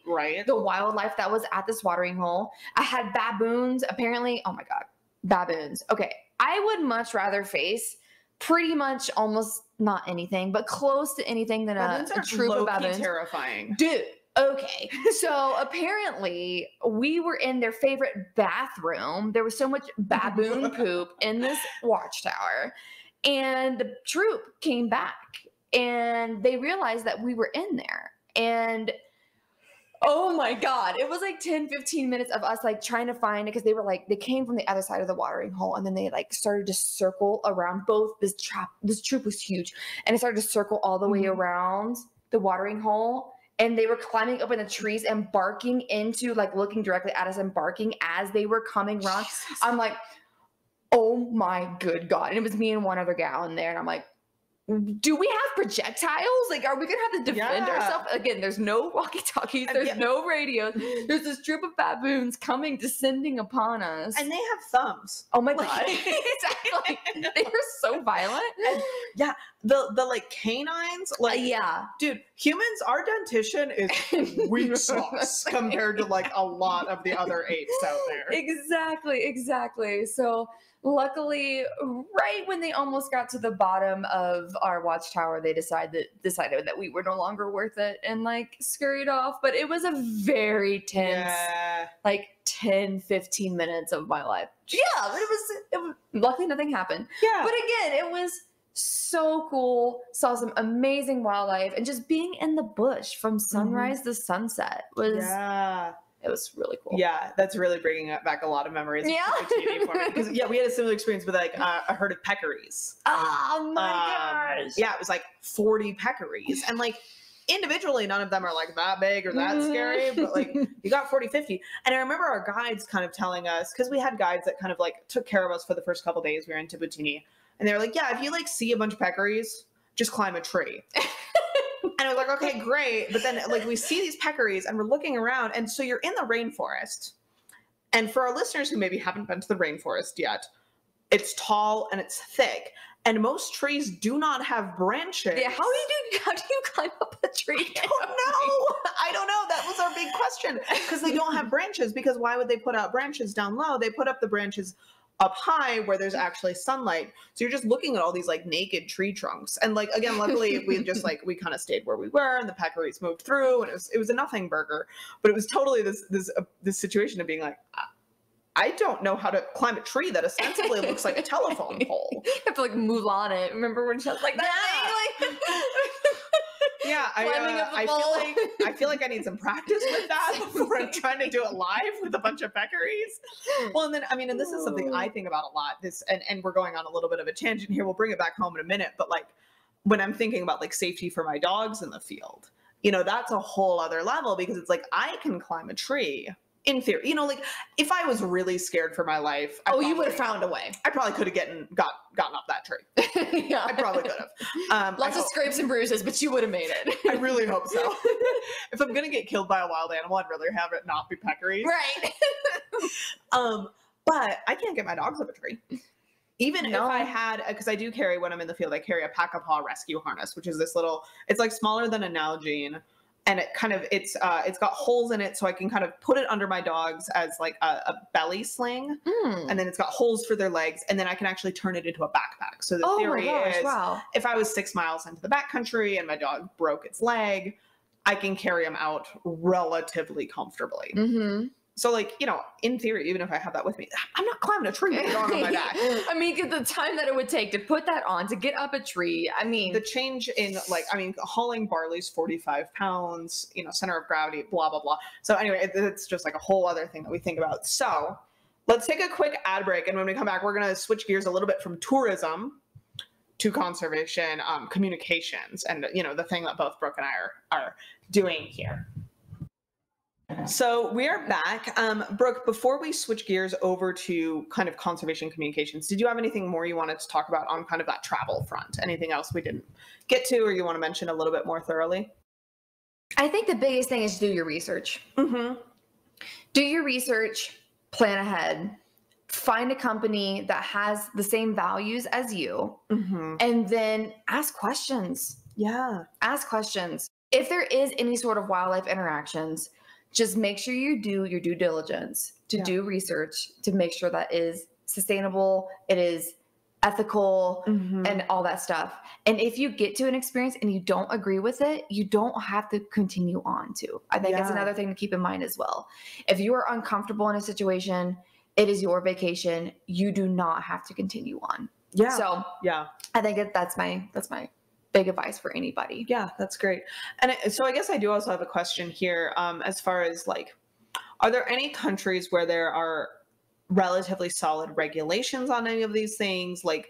the wildlife that was at this watering hole. I had baboons, apparently. Oh my God, baboons. Okay. I would much rather face pretty much almost not anything, but close to anything than a troop of baboons. Terrifying. Dude. Okay. So apparently we were in their favorite bathroom. There was so much baboon poop in this watchtower, and the troop came back. And they realized that we were in there. And oh my God, it was like 10, 15 minutes of us like trying to find it, because they came from the other side of the watering hole, and then they like started to circle around both this troop was huge, and it started to circle all the way around the watering hole. And they were climbing up in the trees and barking into, like, looking directly at us and barking as they were coming around. Jesus. I'm like, oh my good God. And it was me and one other gal in there. And I'm like, do we have projectiles? Like, are we going to have to defend ourselves? Again, there's no walkie-talkies. There's no radios. There's this troop of baboons descending upon us. And they have thumbs. Oh my God. Exactly. They were so violent. And the like canines, like, dude, humans, our dentition is weak sauce compared to like a lot of the other apes out there. Exactly. So luckily, right when they almost got to the bottom of our watchtower, they decided that we were no longer worth it and like scurried off. But it was a very tense, like 10, 15 minutes of my life. Yeah, but it was luckily nothing happened. Yeah. But again, it was so cool. Saw some amazing wildlife, and just being in the bush from sunrise to sunset was it was really cool. Yeah, that's really bringing back a lot of memories. Yeah, for me, because we had a similar experience with like a herd of peccaries. Oh my gosh! Yeah, it was like 40 peccaries, and like individually, none of them are like that big or that scary, but like you got 40, 50. And I remember our guides kind of telling us, because we had guides that kind of like took care of us for the first couple days we were in Tabutini. And they were like, yeah, if you like see a bunch of peccaries, just climb a tree. And I was like, okay, great. But then like we see these peccaries and we're looking around. And so you're in the rainforest. And for our listeners who maybe haven't been to the rainforest yet, it's tall and it's thick. And most trees do not have branches. Yeah, how do you climb up a tree? I don't know. That was our big question. Because they don't have branches. Because why would they put out branches down low? They put up the branches up high where there's actually sunlight. So you're just looking at all these like naked tree trunks. And like, again, luckily we just like, we kind of stayed where we were and the peccaries moved through, and it was a nothing burger, but it was totally this situation of being like, I don't know how to climb a tree that ostensibly looks like a telephone pole. You have to like move on it. Remember when she was like that thing? Like I feel like I need some practice with that before I'm trying to do it live with a bunch of peccaries. Well, and then, I mean, and this is something I think about a lot, and we're going on a little bit of a tangent here. We'll bring it back home in a minute. But like when I'm thinking about like safety for my dogs in the field, that's a whole other level, because it's like, I can climb a tree. In theory, like if I was really scared for my life, you would have found a way. I probably could have gotten up that tree. Yeah, I probably could have. Lots of scrapes and bruises, but you would have made it. I really hope so. If I'm gonna get killed by a wild animal, I'd rather have it not be peccaries. Right. But I can't get my dogs up a tree. Even if I had, because I do carry, when I'm in the field, I carry a pack-a-paw rescue harness, which is this little. It's like smaller than a Nalgene. And it kind of, it's got holes in it, so I can kind of put it under my dogs as like a belly sling. And then it's got holes for their legs, and then I can actually turn it into a backpack. So the theory is, if I was 6 miles into the backcountry and my dog broke its leg, I can carry him out relatively comfortably. So like, in theory, even if I have that with me, I'm not climbing a tree with a dog on my back. I mean, the time that it would take to put that on, to get up a tree, I mean. The change in hauling barley's 45 pounds, center of gravity, blah, blah, blah. So anyway, it's just like a whole other thing that we think about. So let's take a quick ad break. And when we come back, we're going to switch gears a little bit from tourism to conservation, communications, and, the thing that both Brooke and I are doing here. So we are back. Brooke, before we switch gears over to kind of conservation communications, did you have anything more you wanted to talk about on kind of that travel front? Anything else we didn't get to or you want to mention a little bit more thoroughly? I think the biggest thing is do your research. Mm-hmm. Do your research, plan ahead, find a company that has the same values as you, and then ask questions. Yeah. Ask questions. If there is any sort of wildlife interactions, just make sure you do your due diligence to do research to make sure that is sustainable, it is ethical, and all that stuff. And if you get to an experience and you don't agree with it, you don't have to continue on to. I think that's another thing to keep in mind as well. If you are uncomfortable in a situation, it is your vacation. You do not have to continue on. Yeah. So I think that's my big advice for anybody. Yeah, that's great. And so I guess I do also have a question here as far as like, are there any countries where there are relatively solid regulations on any of these things? Like,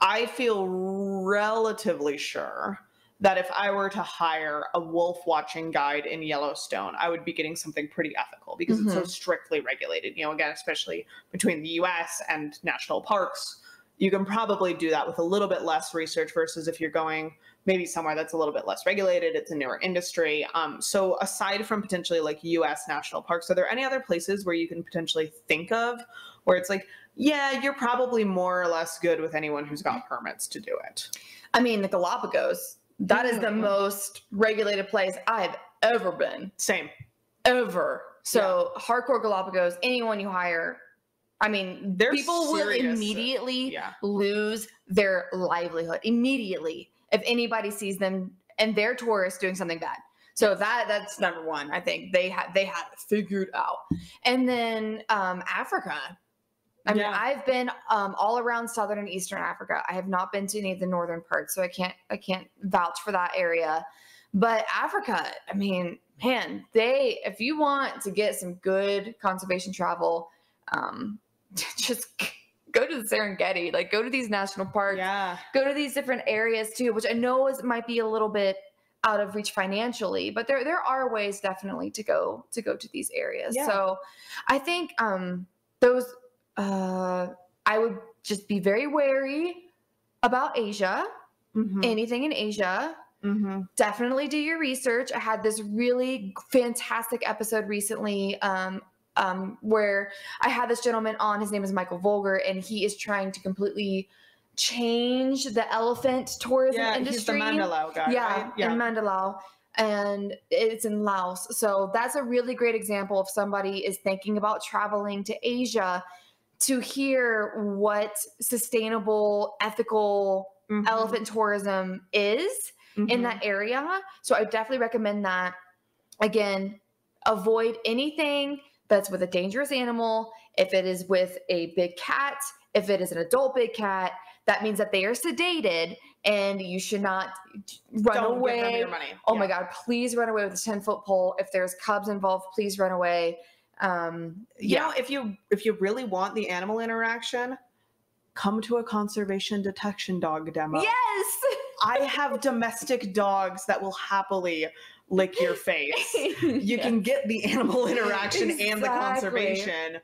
I feel relatively sure that if I were to hire a wolf watching guide in Yellowstone, I would be getting something pretty ethical because it's so strictly regulated. You know, again, especially between the US and national parks, you can probably do that with a little bit less research versus if you're going maybe somewhere that's a little bit less regulated, it's a newer industry. So aside from potentially like US national parks, are there any other places where you can potentially think of where it's like, yeah, you're probably more or less good with anyone who's got permits to do it? I mean, the Galapagos, that is the most regulated place I've ever been. Same. Ever. So hardcore Galapagos, anyone you hire, I mean, people will immediately lose their livelihood immediately if anybody sees them and they're tourists doing something bad. So that's number one. I think they had it figured out. And then Africa. I mean, I've been all around southern and eastern Africa. I have not been to any of the northern parts, so I can't vouch for that area. But Africa, I mean, man, if you want to get some good conservation travel, just go to the Serengeti, like go to these national parks, go to these different areas too, which I know might be a little bit out of reach financially, but there are ways definitely to go to these areas. So I think those I would just be very wary about Asia, anything in Asia. Definitely do your research. I had this really fantastic episode recently where I had this gentleman on. His name is Michael Volger, and he is trying to completely change the elephant tourism industry. He's the Mandalao guy, right? In Mandalao, and it's in Laos. So that's a really great example of somebody is thinking about traveling to Asia to hear what sustainable, ethical elephant tourism is in that area. So I definitely recommend that. Again, avoid anything that's with a dangerous animal. If it is with a big cat, if it is an adult big cat, that means that they are sedated and you should not run away. Give them your money. Oh my God, please run away with a 10-foot pole. If there's cubs involved, please run away. You know, if you really want the animal interaction, come to a conservation detection dog demo. Yes. I have domestic dogs that will happily lick your face. You can get the animal interaction and the conservation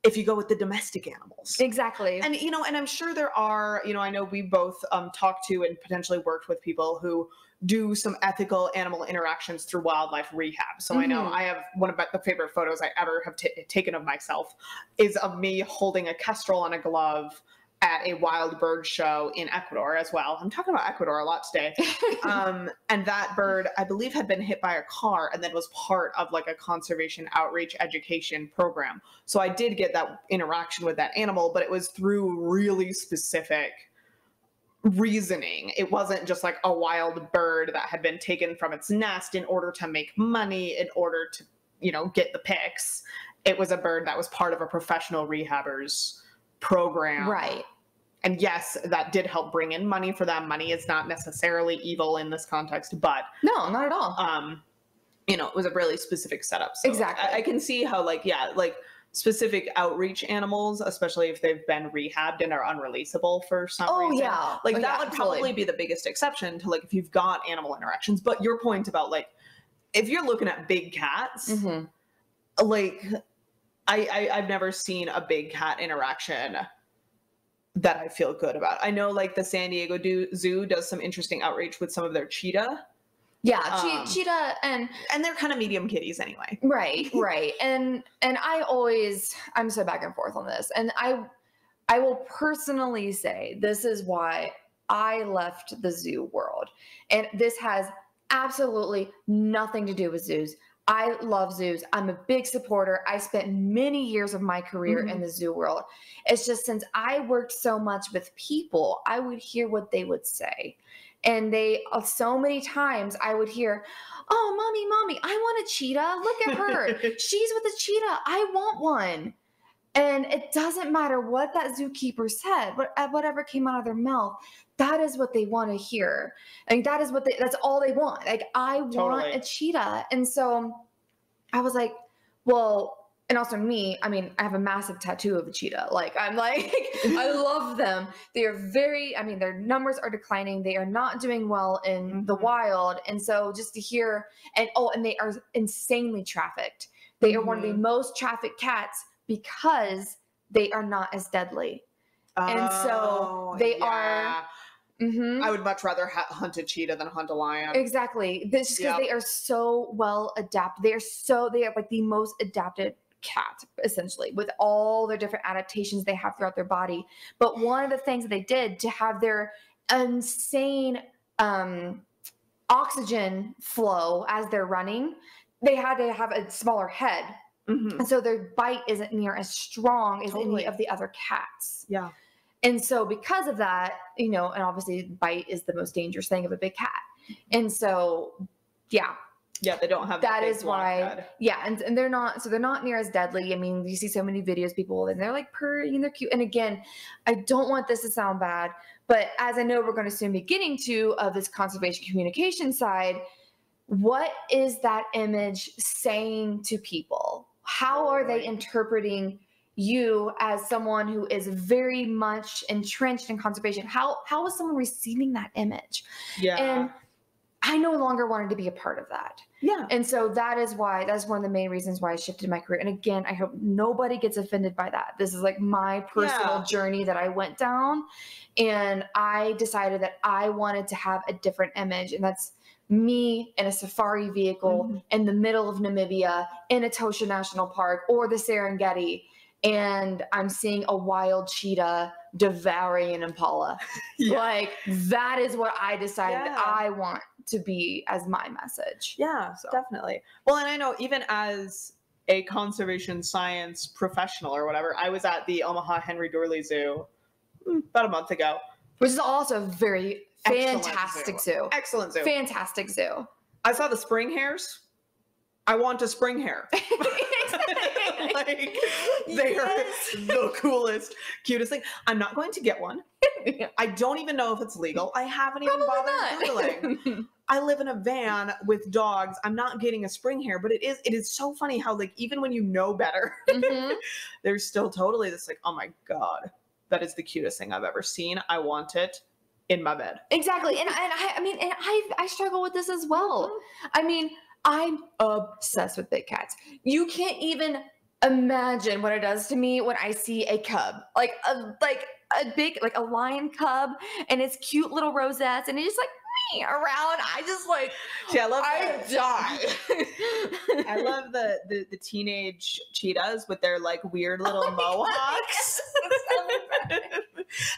if you go with the domestic animals. Exactly. And, you know, and I'm sure there are, you know, I know we both talked to and potentially worked with people who do some ethical animal interactions through wildlife rehab. So I know I have one of the favorite photos I ever have taken of myself is of me holding a kestrel on a glove at a wild bird show in Ecuador as well. I'm talking about Ecuador a lot today. And that bird, I believe, had been hit by a car and then was part of like a conservation outreach education program. So I did get that interaction with that animal, but it was through really specific reasoning. It wasn't just like a wild bird that had been taken from its nest in order to make money, in order to, you know, get the pics. It was a bird that was part of a professional rehabber's program. Right. And yes, that did help bring in money for them. Money is not necessarily evil in this context, but no, not at all. You know, it was a really specific setup. So exactly. I can see how like specific outreach animals, especially if they've been rehabbed and are unreleasable for some reason. Yeah. That would probably be the biggest exception to like if you've got animal interactions. But your point about like if you're looking at big cats, like I've never seen a big cat interaction that I feel good about. I know like the San Diego Zoo does some interesting outreach with some of their cheetah. Yeah, cheetah and they're kind of medium kitties anyway. Right. And I'm so back and forth on this. And I will personally say this is why I left the zoo world. And this has absolutely nothing to do with zoos. I love zoos. I'm a big supporter. I spent many years of my career in the zoo world. It's just since I worked so much with people, I would hear what they would say. And so many times I would hear, oh, mommy, I want a cheetah. Look at her. She's with a cheetah. I want one. And it doesn't matter what that zookeeper said, whatever came out of their mouth, that is what they want to hear. I mean, that's all they want. Like, I want a cheetah. And so I was like, well, and also me, I mean, I have a massive tattoo of a cheetah. Like, I'm like, I love them. They are their numbers are declining. They are not doing well in the wild. And so just to hear, and they are insanely trafficked. They are one of the most trafficked cats because they are not as deadly. And so they are. I would much rather hunt a cheetah than hunt a lion. Exactly. This just because they are so well adapted. They are like the most adapted cat, essentially, with all their different adaptations they have throughout their body. But one of the things that they did to have their insane oxygen flow as they're running, they had to have a smaller head. And so their bite isn't near as strong as any of the other cats. Yeah. And so because of that, and obviously bite is the most dangerous thing of a big cat. And so, yeah, they don't have that is why head. And they're not near as deadly. I mean, you see so many videos, people, and they're like purring and they're cute. And again, I don't want this to sound bad, but as I know we're going to soon be getting to this conservation communication side, what is that image saying to people? How are they interpreting you as someone who is very much entrenched in conservation? How is someone receiving that image? Yeah. And I no longer wanted to be a part of that. Yeah. And so that's one of the main reasons why I shifted my career. And again, I hope nobody gets offended by that. This is like my personal journey that I went down. And I decided that I wanted to have a different image. And that's me in a safari vehicle in the middle of Namibia in Etosha National Park or the Serengeti. And I'm seeing a wild cheetah devouring an impala. Like, that is what I decided I want to be as my message. Yeah, definitely. Well, and I know even as a conservation science professional or whatever, I was at the Omaha Henry Doorly Zoo about a month ago. Which is also very fantastic zoo. Excellent zoo. Fantastic zoo. I saw the spring hares. I want a spring hare. Like, they are the coolest, cutest thing. I'm not going to get one. I don't even know if it's legal. I haven't even bothered Googling. I live in a van with dogs. I'm not getting a spring hare, but it is so funny how, like, even when you know better, there's still totally this like, oh my God, that is the cutest thing I've ever seen. I want it in my bed. Exactly. And I struggle with this as well. I mean, I'm obsessed with big cats. You can't even imagine what it does to me when I see a cub, like a big, like a lion cub, and its cute little rosettes, and it's just like around. I just like, I die. I love the teenage cheetahs with their like weird little mohawks.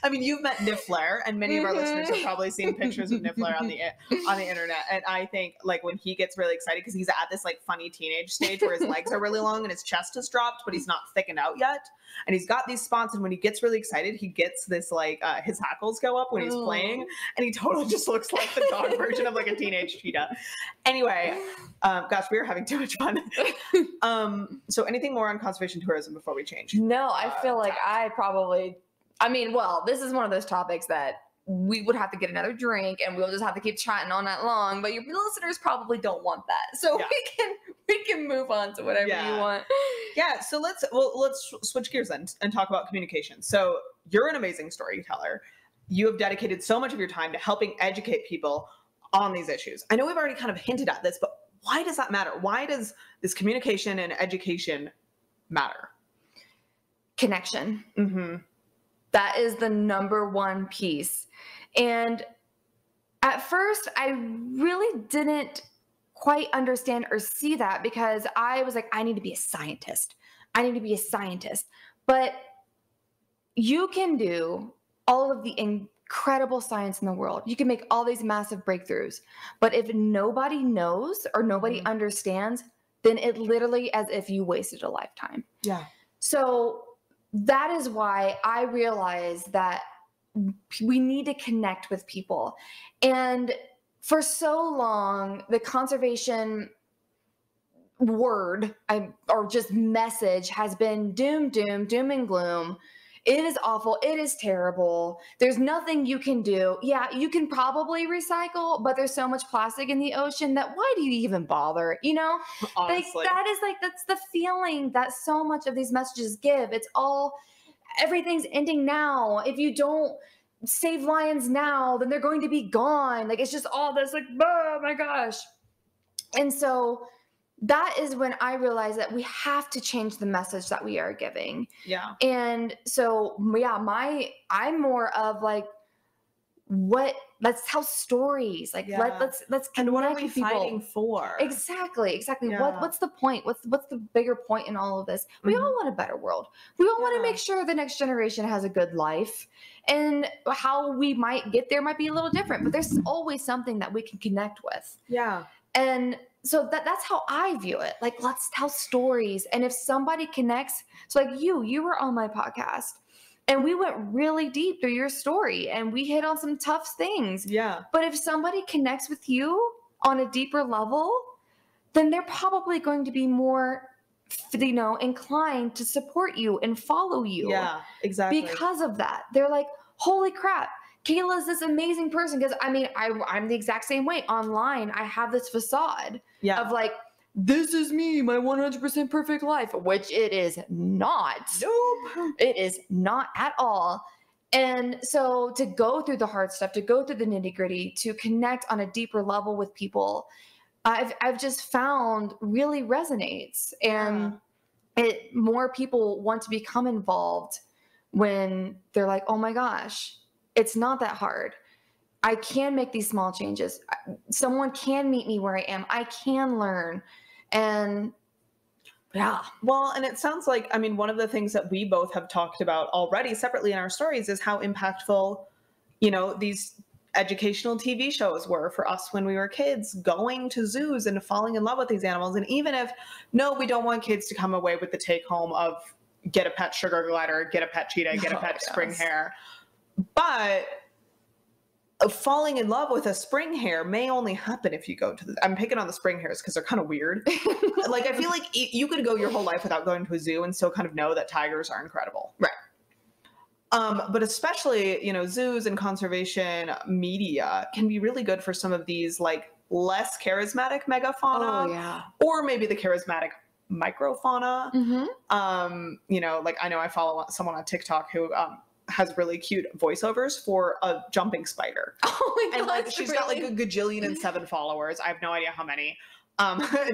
I mean, you've met Niffler, and many of our listeners have probably seen pictures of Niffler on the internet. And I think like when he gets really excited, because he's at this like funny teenage stage where his legs are really long and his chest is dropped, but he's not thickened out yet. And he's got these spots, and when he gets really excited, he gets this like his hackles go up when he's playing, and he totally just looks like the dog version of like a teenage cheetah. Anyway, gosh, we are having too much fun. So anything more on conservation tourism before we change? No, I feel like this is one of those topics that we would have to get another drink and we'll just have to keep chatting on that long, but your listeners probably don't want that. So we can move on to whatever you want. Yeah. So let's switch gears then and talk about communication. So you're an amazing storyteller. You have dedicated so much of your time to helping educate people on these issues. I know we've already kind of hinted at this, but why does that matter? Why does this communication and education matter? Connection. Mm-hmm. That is the number one piece. And at first, I really didn't quite understand or see that, because I was like, I need to be a scientist. I need to be a scientist. But you can do all of the incredible science in the world. You can make all these massive breakthroughs. But if nobody knows or nobody understands, then it literally as if you wasted a lifetime. Yeah. So that is why I realized that we need to connect with people. And for so long, the conservation word or just message has been doom and gloom. It is awful. It is terrible. There's nothing you can do. Yeah, you can probably recycle, but there's so much plastic in the ocean that why do you even bother? You know, Honestly. that's the feeling that so much of these messages give. It's all, everything's ending now. If you don't save lions now, then they're going to be gone. Like, it's just all this like, oh my gosh. And so that is when I realized that we have to change the message that we are giving. Yeah. And so, yeah, I'm more of like, let's tell stories. Like, let's connect and what are we with people. fighting for? Exactly. Yeah. What's the point? What's the bigger point in all of this? We all want a better world. We all want to make sure the next generation has a good life, and how we might get there might be a little different, but there's always something that we can connect with. Yeah. And so that's how I view it. Like, let's tell stories. And if somebody connects, so like you were on my podcast and we went really deep through your story and we hit on some tough things. Yeah. But if somebody connects with you on a deeper level, then they're probably going to be more, inclined to support you and follow you. Yeah, exactly. Because of that. They're like, holy crap, Kayla's this amazing person. Because I'm the exact same way. Online, I have this facade of like, this is me, my 100% perfect life, which it is not. Nope. It is not at all. And so to go through the hard stuff, to go through the nitty gritty, to connect on a deeper level with people, I've just found really resonates. And more people want to become involved when they're like, oh my gosh, it's not that hard. I can make these small changes. Someone can meet me where I am. I can learn. And yeah. Well, and it sounds like, one of the things that we both have talked about already separately in our stories is how impactful, these educational TV shows were for us when we were kids, going to zoos and falling in love with these animals. And even if, no, we don't want kids to come away with the take home of get a pet sugar glider, get a pet cheetah, get a pet spring hare. But falling in love with a spring hare may only happen if you go to I'm picking on the spring hares because they're kind of weird. Like, I feel like you could go your whole life without going to a zoo and still kind of know that tigers are incredible. Right. But especially, zoos and conservation media can be really good for some of these like less charismatic megafauna. Oh, yeah. Or maybe the charismatic microfauna. Mm-hmm. Like I know I follow someone on TikTok who has really cute voiceovers for a jumping spider. Oh my and God, like she's got like a gajillion and 7 followers. I have no idea how many.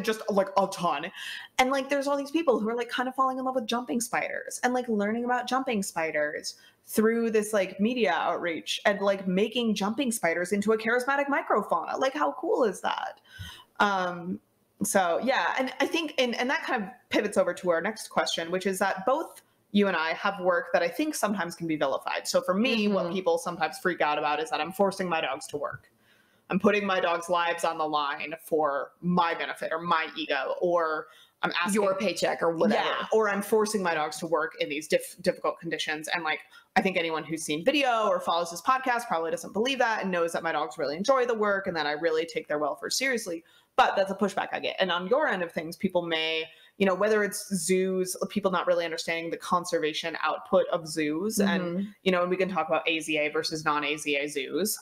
Just like a ton. And like there's all these people who are like kind of falling in love with jumping spiders and like learning about jumping spiders through this like media outreach and like making jumping spiders into a charismatic microfauna. Like, how cool is that? So yeah, and I think and that kind of pivots over to our next question, which is that both you and I have work that I think sometimes can be vilified. So for me, what people sometimes freak out about is that I'm forcing my dogs to work. I'm putting my dogs' lives on the line for my benefit or my ego, or I'm asking your paycheck or whatever. Yeah, or I'm forcing my dogs to work in these difficult conditions. And like, I think anyone who's seen video or follows this podcast probably doesn't believe that and knows that my dogs really enjoy the work and that I really take their welfare seriously. But that's a pushback I get. And on your end of things, people may, whether it's zoos, people not really understanding the conservation output of zoos. And, and we can talk about AZA versus non-AZA zoos.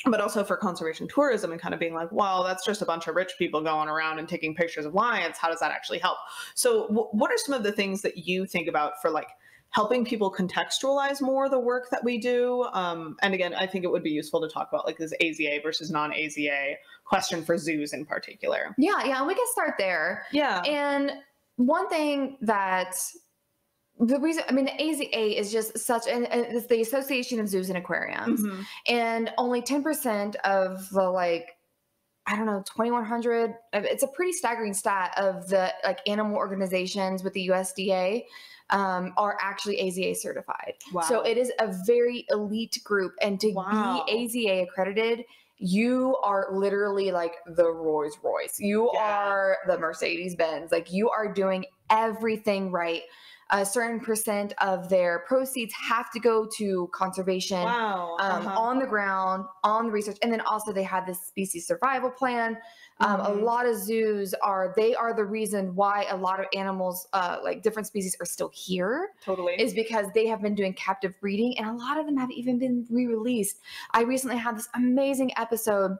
But also for conservation tourism and kind of being like, well, that's just a bunch of rich people going around and taking pictures of lions. How does that actually help? So what are some of the things that you think about for like helping people contextualize more the work that we do. And again, I think it would be useful to talk about like this AZA versus non-AZA question for zoos in particular. Yeah, and we can start there. Yeah. And one thing that the reason, I mean, the AZA is just such, and it's the Association of Zoos and Aquariums, and only 10% of the 2,100, it's a pretty staggering stat of the like animal organizations with the USDA are actually AZA certified. Wow. So it is a very elite group, and to be AZA accredited, you are literally like the Rolls Royce. You are the Mercedes Benz. Like, you are doing everything right. A certain percent of their proceeds have to go to conservation on the ground, on the research. And then also they have this species survival plan. A lot of zoos are the reason why a lot of animals, like different species, are still here. Totally. Is because they have been doing captive breeding, and a lot of them have even been re-released. I recently had this amazing episode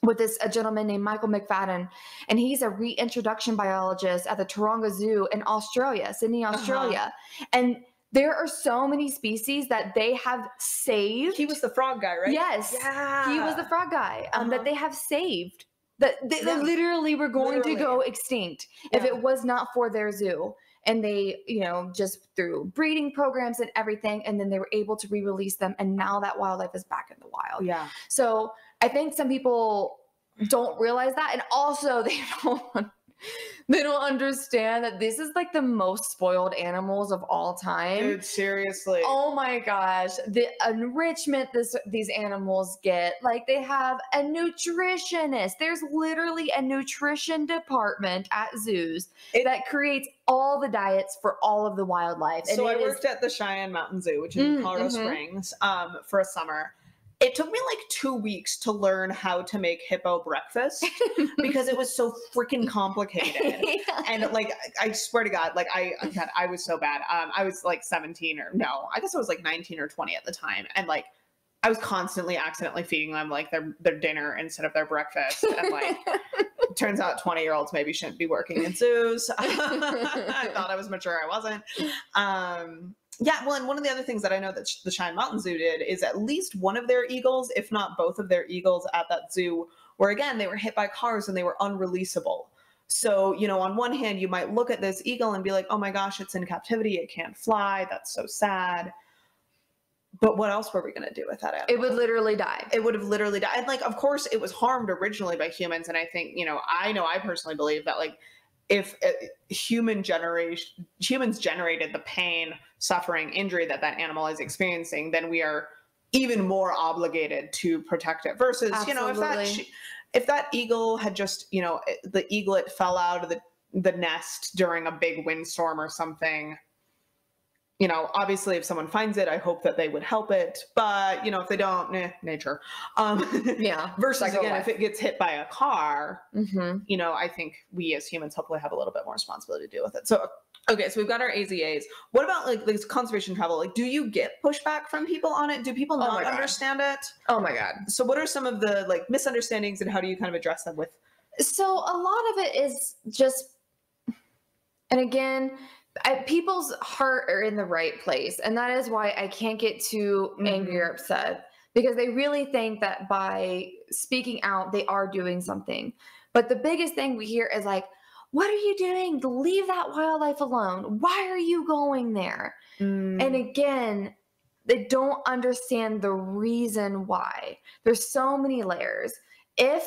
with a gentleman named Michael McFadden, and he's a reintroduction biologist at the Taronga Zoo in Australia, Sydney, Australia. And there are so many species that they have saved. He was the frog guy, right? Yes. Yeah. He was the frog guy that they have saved. That they literally were going to go extinct if it was not for their zoo. And they, just through breeding programs and everything, and then they were able to re-release them. And now that wildlife is back in the wild. Yeah. So I think some people don't realize that. And also they don't understand that this is like the most spoiled animals of all time. Dude, seriously. Oh my gosh. The enrichment these animals get. Like, they have a nutritionist. There's literally a nutrition department at zoos that creates all the diets for all of the wildlife. And so I worked at the Cheyenne Mountain Zoo, which is in Colorado Springs, for a summer. It took me like 2 weeks to learn how to make hippo breakfast because it was so freaking complicated. And like, I swear to God, I was so bad. I was like 17 or no, I guess I was like 19 or 20 at the time. And like, I was constantly accidentally feeding them like their dinner instead of their breakfast. And like, turns out 20-year-olds maybe shouldn't be working in zoos. I thought I was mature. I wasn't. Yeah, well, and one of the other things that I know that the Cheyenne Mountain Zoo did is at least one of their eagles, if not both of their eagles at that zoo, were, again, they were hit by cars and they were unreleasable. So, on one hand, you might look at this eagle and be like, oh my gosh, it's in captivity. It can't fly. That's so sad. But what else were we going to do with that animal? It would literally die. It would have literally died. And like, of course, it was harmed originally by humans. And I think, I personally believe that like, if humans generated the pain, suffering, injury that animal is experiencing, then we are even more obligated to protect it. Versus, if that eagle had just, the eaglet fell out of the nest during a big windstorm or something, obviously if someone finds it, I hope that they would help it. But, if they don't, nature. Versus again, if it gets hit by a car, I think we as humans hopefully have a little bit more responsibility to deal with it. So, okay, so we've got our AZAs. What about like this conservation travel? Like, do you get pushback from people on it? Do people not understand it? Oh my God. So what are some of the like misunderstandings and how do you kind of address them with? So a lot of it is just, and again, people's heart are in the right place. And that is why I can't get too angry or upset, because they really think that by speaking out, they are doing something. But the biggest thing we hear is like, what are you doing? Leave that wildlife alone. Why are you going there? And again, they don't understand the reason why. There's so many layers. If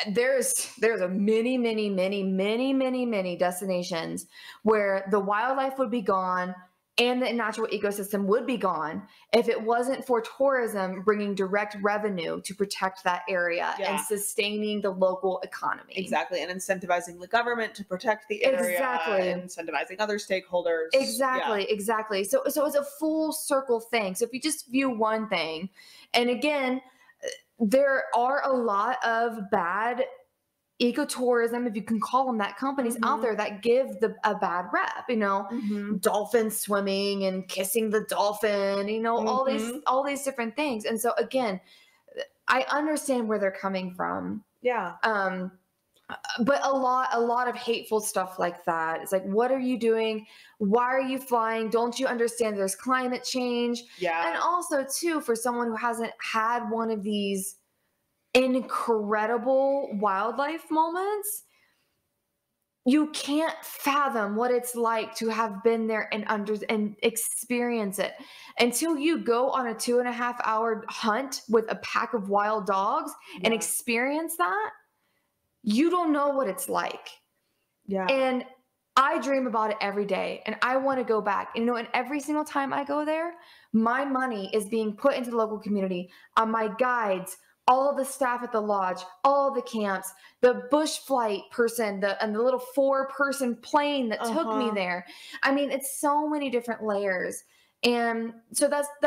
there's a many destinations where the wildlife would be gone and the natural ecosystem would be gone if it wasn't for tourism bringing direct revenue to protect that area and sustaining the local economy. Exactly. And incentivizing the government to protect the area. Exactly. And incentivizing other stakeholders. Exactly. So it's a full circle thing. So if you just view one thing, and again, there are a lot of bad ecotourism, if you can call them that, companies out there that give a bad rep, dolphin swimming and kissing the dolphin, all these different things. And so again, I understand where they're coming from. Yeah. But a lot of hateful stuff like that. It's like, what are you doing? Why are you flying? Don't you understand there's climate change? Yeah. And also, too, for someone who hasn't had one of these incredible wildlife moments, you can't fathom what it's like to have been there and experience it until you go on a 2.5-hour hunt with a pack of wild dogs and experience that. You don't know what it's like. Yeah. And I dream about it every day and I want to go back. And, and every single time I go there, my money is being put into the local community, on my guides, all the staff at the lodge, all the camps, the bush flight person, and the little 4-person plane that took me there. I mean, it's so many different layers. And so that's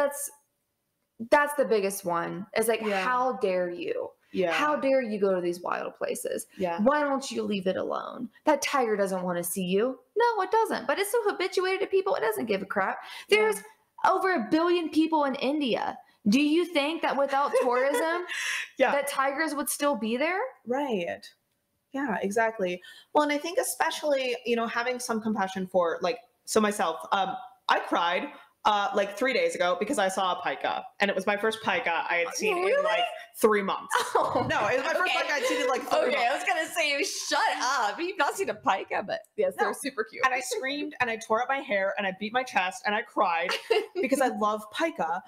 the biggest one. It's like, how dare you? Yeah. How dare you go to these wild places? Yeah. Why don't you leave it alone? That tiger doesn't want to see you. No, it doesn't. But it's so habituated to people, it doesn't give a crap. There's over 1 billion people in India. Do you think that without tourism, that tigers would still be there? Right. Yeah, exactly. Well, and I think especially, having some compassion for so myself, I cried like 3 days ago because I saw a pika, and it was my first pika I had seen in like 3 months. Oh, no, it was my first pika I'd seen in like 3 months. I was going to say, shut up. You've not seen a pika, but yes, they're super cute. And I screamed and I tore up my hair and I beat my chest and I cried because I love pika.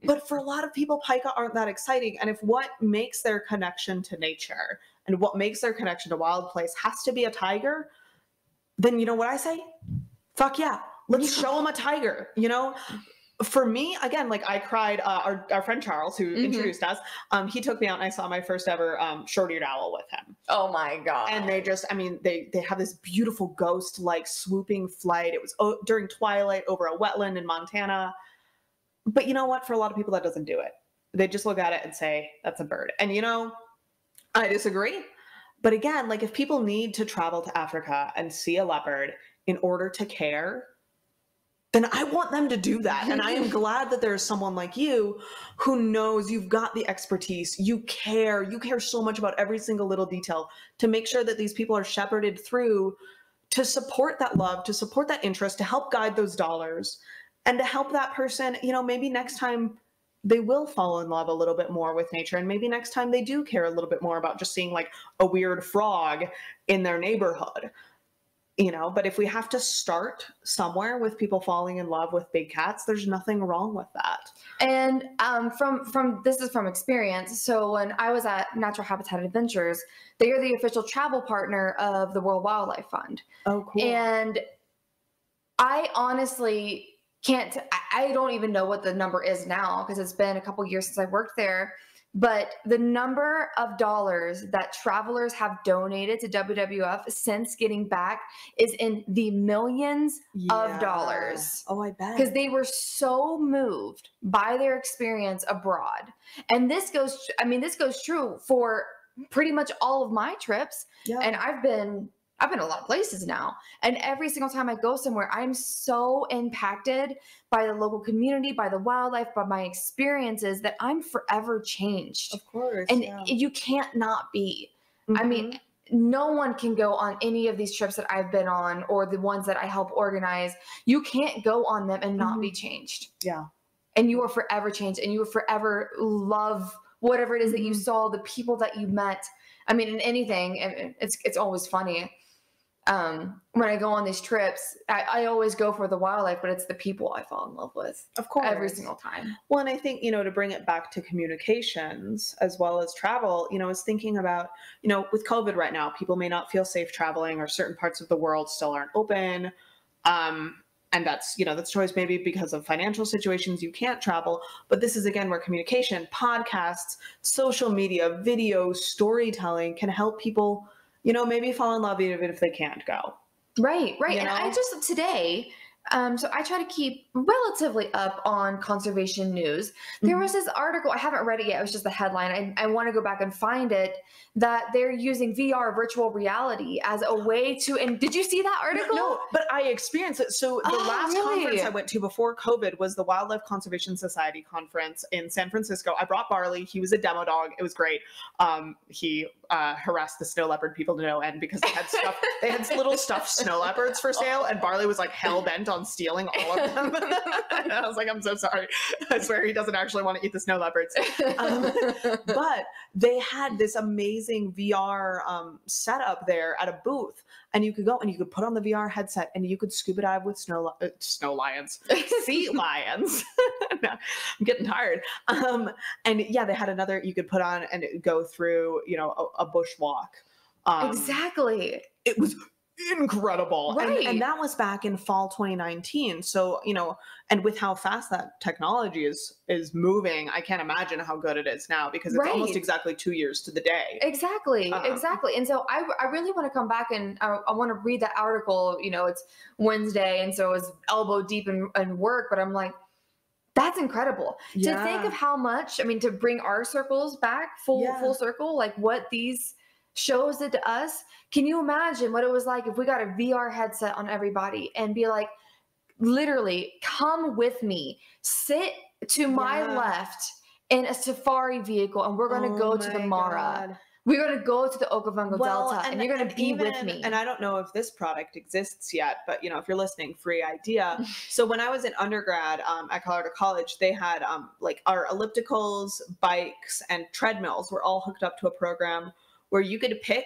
But for a lot of people, pika aren't that exciting. And if what makes their connection to nature and what makes their connection to wild place has to be a tiger, then you know what I say? Fuck yeah. Let's show them a tiger, For me, again, I cried, our friend Charles, who introduced us, he took me out and I saw my first ever short-eared owl with him. Oh my God. And they have this beautiful ghost-like swooping flight. It was during twilight over a wetland in Montana. But you know what? For a lot of people, that doesn't do it. They just look at it and say, that's a bird. And I disagree. But again, if people need to travel to Africa and see a leopard in order to care, then I want them to do that. And I am glad that there's someone like you who knows you've got the expertise. You care so much about every single little detail to make sure that these people are shepherded through to support that love, to support that interest, to help guide those dollars, and to help that person, maybe next time they will fall in love a little bit more with nature. And maybe next time they do care a little bit more about just seeing a weird frog in their neighborhood. But if we have to start somewhere with people falling in love with big cats, there's nothing wrong with that. And this is from experience. So when I was at Natural Habitat Adventures, they are the official travel partner of the World Wildlife Fund. Oh, cool. And I honestly I don't even know what the number is now because it's been a couple years since I worked there. But the number of dollars that travelers have donated to WWF since getting back is in the millions of dollars. Oh, I bet. Because they were so moved by their experience abroad. And this goes true for pretty much all of my trips. Yeah. And I've been a lot of places now. And every single time I go somewhere, I'm so impacted by the local community, by the wildlife, by my experiences that I'm forever changed. Of course. And you can't not be. I mean, no one can go on any of these trips that I've been on or the ones that I help organize. You can't go on them and not be changed. Yeah. And you are forever changed and you will forever love whatever it is that you saw, the people that you met. I mean, in anything, it's always funny. When I go on these trips, I always go for the wildlife, but it's the people I fall in love with. Of course. Every single time. Well, and I think, to bring it back to communications as well as travel, I was thinking about, with COVID right now, people may not feel safe traveling or certain parts of the world still aren't open. And that's choice maybe because of financial situations, you can't travel. But this is, again, where communication, podcasts, social media, video, storytelling can help people maybe fall in love even if they can't go. Right. And I just today, so I try to keep relatively up on conservation news. There was this article, I haven't read it yet. It was just the headline. I want to go back and find it, that they're using VR, virtual reality, as a way to, and did you see that article? No, but I experienced it. So the last conference I went to before COVID was the Wildlife Conservation Society conference in San Francisco. I brought Barley. He was a demo dog. It was great. He harassed the snow leopard people to no end because they had little stuffed snow leopards for sale, and Barley was like hell bent on stealing all of them. And I was like, I'm so sorry. I swear he doesn't actually want to eat the snow leopards. But they had this amazing VR setup there at a booth, and you could go and you could put on the VR headset and you could scuba dive with sea lions. I'm getting tired. And yeah, they had another you could put on and go through, a bushwalk. Exactly. It was incredible. Right. And that was back in fall 2019. So, and with how fast that technology is moving, I can't imagine how good it is now, because it's almost exactly 2 years to the day. Exactly. And so I really want to come back and I want to read that article. It's Wednesday, and so it's elbow deep in work, but I'm like, that's incredible. Yeah. To think of how much, to bring our circles back full circle, like what these shows did to us. Can you imagine what it was like if we got a VR headset on everybody and be like, literally, come with me, sit to my left in a safari vehicle, and we're going to go to the Mara. God. We're going to go to the Okavango Delta, and you're going to be with me. And I don't know if this product exists yet, but if you're listening, free idea. So when I was in undergrad at Colorado College, they had like our ellipticals, bikes, and treadmills were all hooked up to a program where you could pick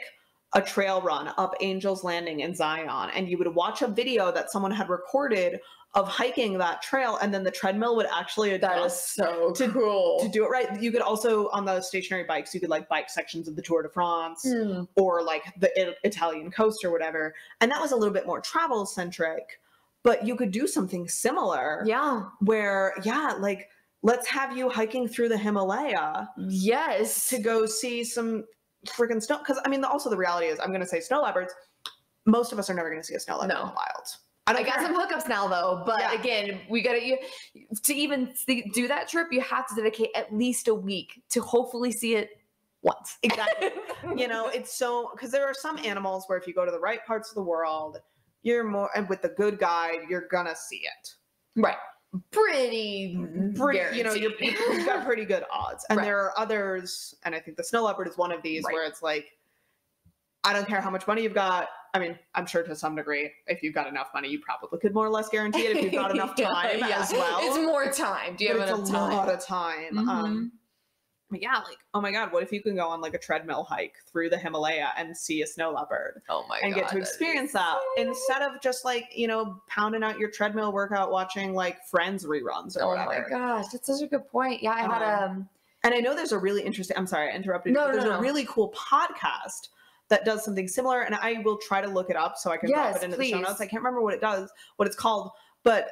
a trail run up Angel's Landing in Zion, and you would watch a video that someone had recorded of hiking that trail, and then the treadmill would actually adjust. That is so cool. To do it right. You could also, on the stationary bikes, you could like bike sections of the Tour de France or like the Italian coast or whatever. And that was a little bit more travel centric, but you could do something similar. Yeah. Where, like, let's have you hiking through the Himalaya. Yes. To go see some freaking snow. Because also the reality is, I'm going to say snow leopards. Most of us are never going to see a snow leopard in the wild. I got some hookups now though, but again, we got to even do that trip. You have to dedicate at least a week to hopefully see it once. Exactly. It's so, because there are some animals where if you go to the right parts of the world, you're more, and with the good guide, you're gonna see it. Right. Pretty, you've got pretty good odds. And there are others, and I think the snow leopard is one of these where it's like, I don't care how much money you've got. I'm sure to some degree, if you've got enough money, you probably could more or less guarantee it if you've got enough time as well. It's more time. Do you have enough time? It's a lot of time. But yeah, like, oh my God, what if you can go on like a treadmill hike through the Himalaya and see a snow leopard? Oh my God. And get to experience that instead of just like, pounding out your treadmill workout, watching like Friends reruns or whatever. Oh my gosh, that's such a good point. Yeah, I had and I know there's a really interesting, I'm sorry, I interrupted you. There's a really cool podcast that does something similar, and I will try to look it up so I can drop it into the show notes. I can't remember what it's called, but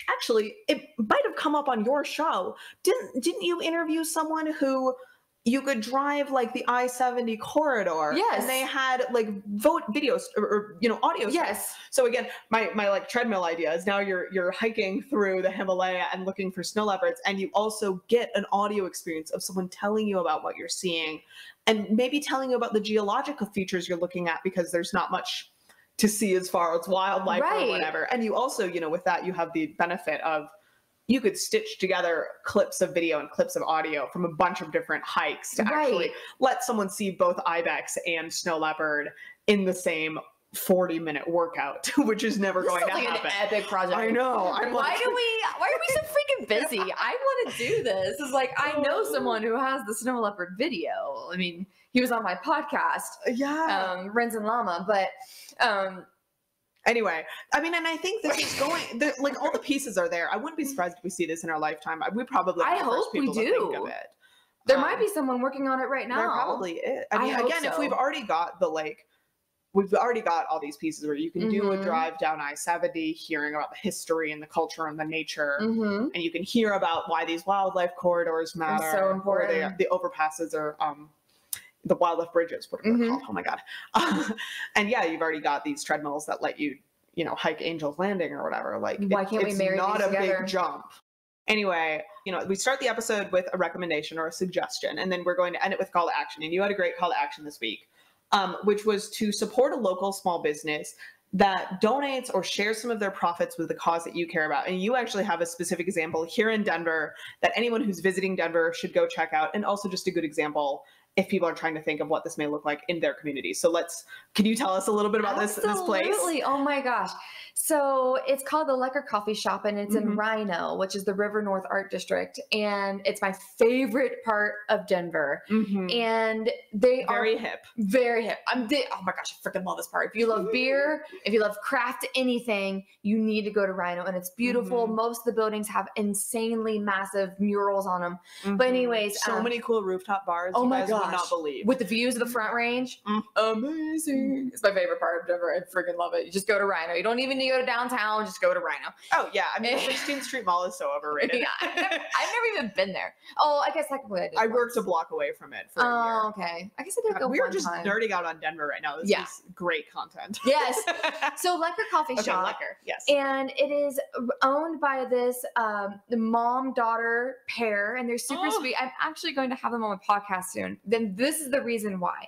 actually, it might have come up on your show. Didn't you interview someone who you could drive like the I-70 corridor? Yes. And they had like videos or audio. Yes. So again, my like treadmill idea is now you're hiking through the Himalaya and looking for snow leopards, and you also get an audio experience of someone telling you about what you're seeing, and maybe telling you about the geological features you're looking at, because there's not much to see as far as wildlife or whatever. And you also, with that, you have the benefit of you could stitch together clips of video and clips of audio from a bunch of different hikes to actually let someone see both ibex and snow leopard in the same 40-minute workout, which is never going to happen. An epic project. I know. Why are we so freaking busy? I want to do this. It's like, I know someone who has the snow leopard video. He was on my podcast. Yeah. Renz and Llama, but anyway, and I think this is going, like, all the pieces are there. I wouldn't be surprised if we see this in our lifetime. We probably are the first people to think of it. There might be someone working on it right now. There probably is. If we've already got we've already got all these pieces where you can do a drive down I-70, hearing about the history and the culture and the nature, and you can hear about why these wildlife corridors matter. It's so important. The overpasses are the wildlife bridges, what are they called? Oh my God. And yeah, you've already got these treadmills that let you, hike Angel's Landing or whatever. Like, why can't we marry not these a together? big jump. Anyway, we start the episode with a recommendation or a suggestion, and then we're going to end it with call to action. And you had a great call to action this week, which was to support a local small business that donates or shares some of their profits with the cause that you care about. And you actually have a specific example here in Denver that anyone who's visiting Denver should go check out, and also just a good example if people are trying to think of what this may look like in their community. So can you tell us a little bit about this place? Absolutely. Oh my gosh. So it's called the Lekker Coffee Shop, and it's in Rhino, which is the River North Art District. And it's my favorite part of Denver. And they are very hip. Very hip. Oh my gosh, I freaking love this part. If you love beer, if you love craft anything, you need to go to Rhino. And it's beautiful. Most of the buildings have insanely massive murals on them. But anyways. So many cool rooftop bars. Oh you my guys gosh. would not believe. With the views of the Front Range. Amazing. It's my favorite part of Denver. I freaking love it. You just go to Rhino. You don't even need to go to downtown. Just go to Rhino. Oh, yeah. I mean, 16th Street Mall is so overrated. Yeah, I've never even been there. Oh, I guess technically I did. I worked a block away from it for a year. Okay. I guess I did go We one are just time. nerding out on Denver right now. This is great content. Yes. So Lekker Coffee Shop. Lekker. Yes. And it is owned by this mom-daughter pair, and they're super sweet. I'm actually going to have them on my podcast soon. Then this is the reason why.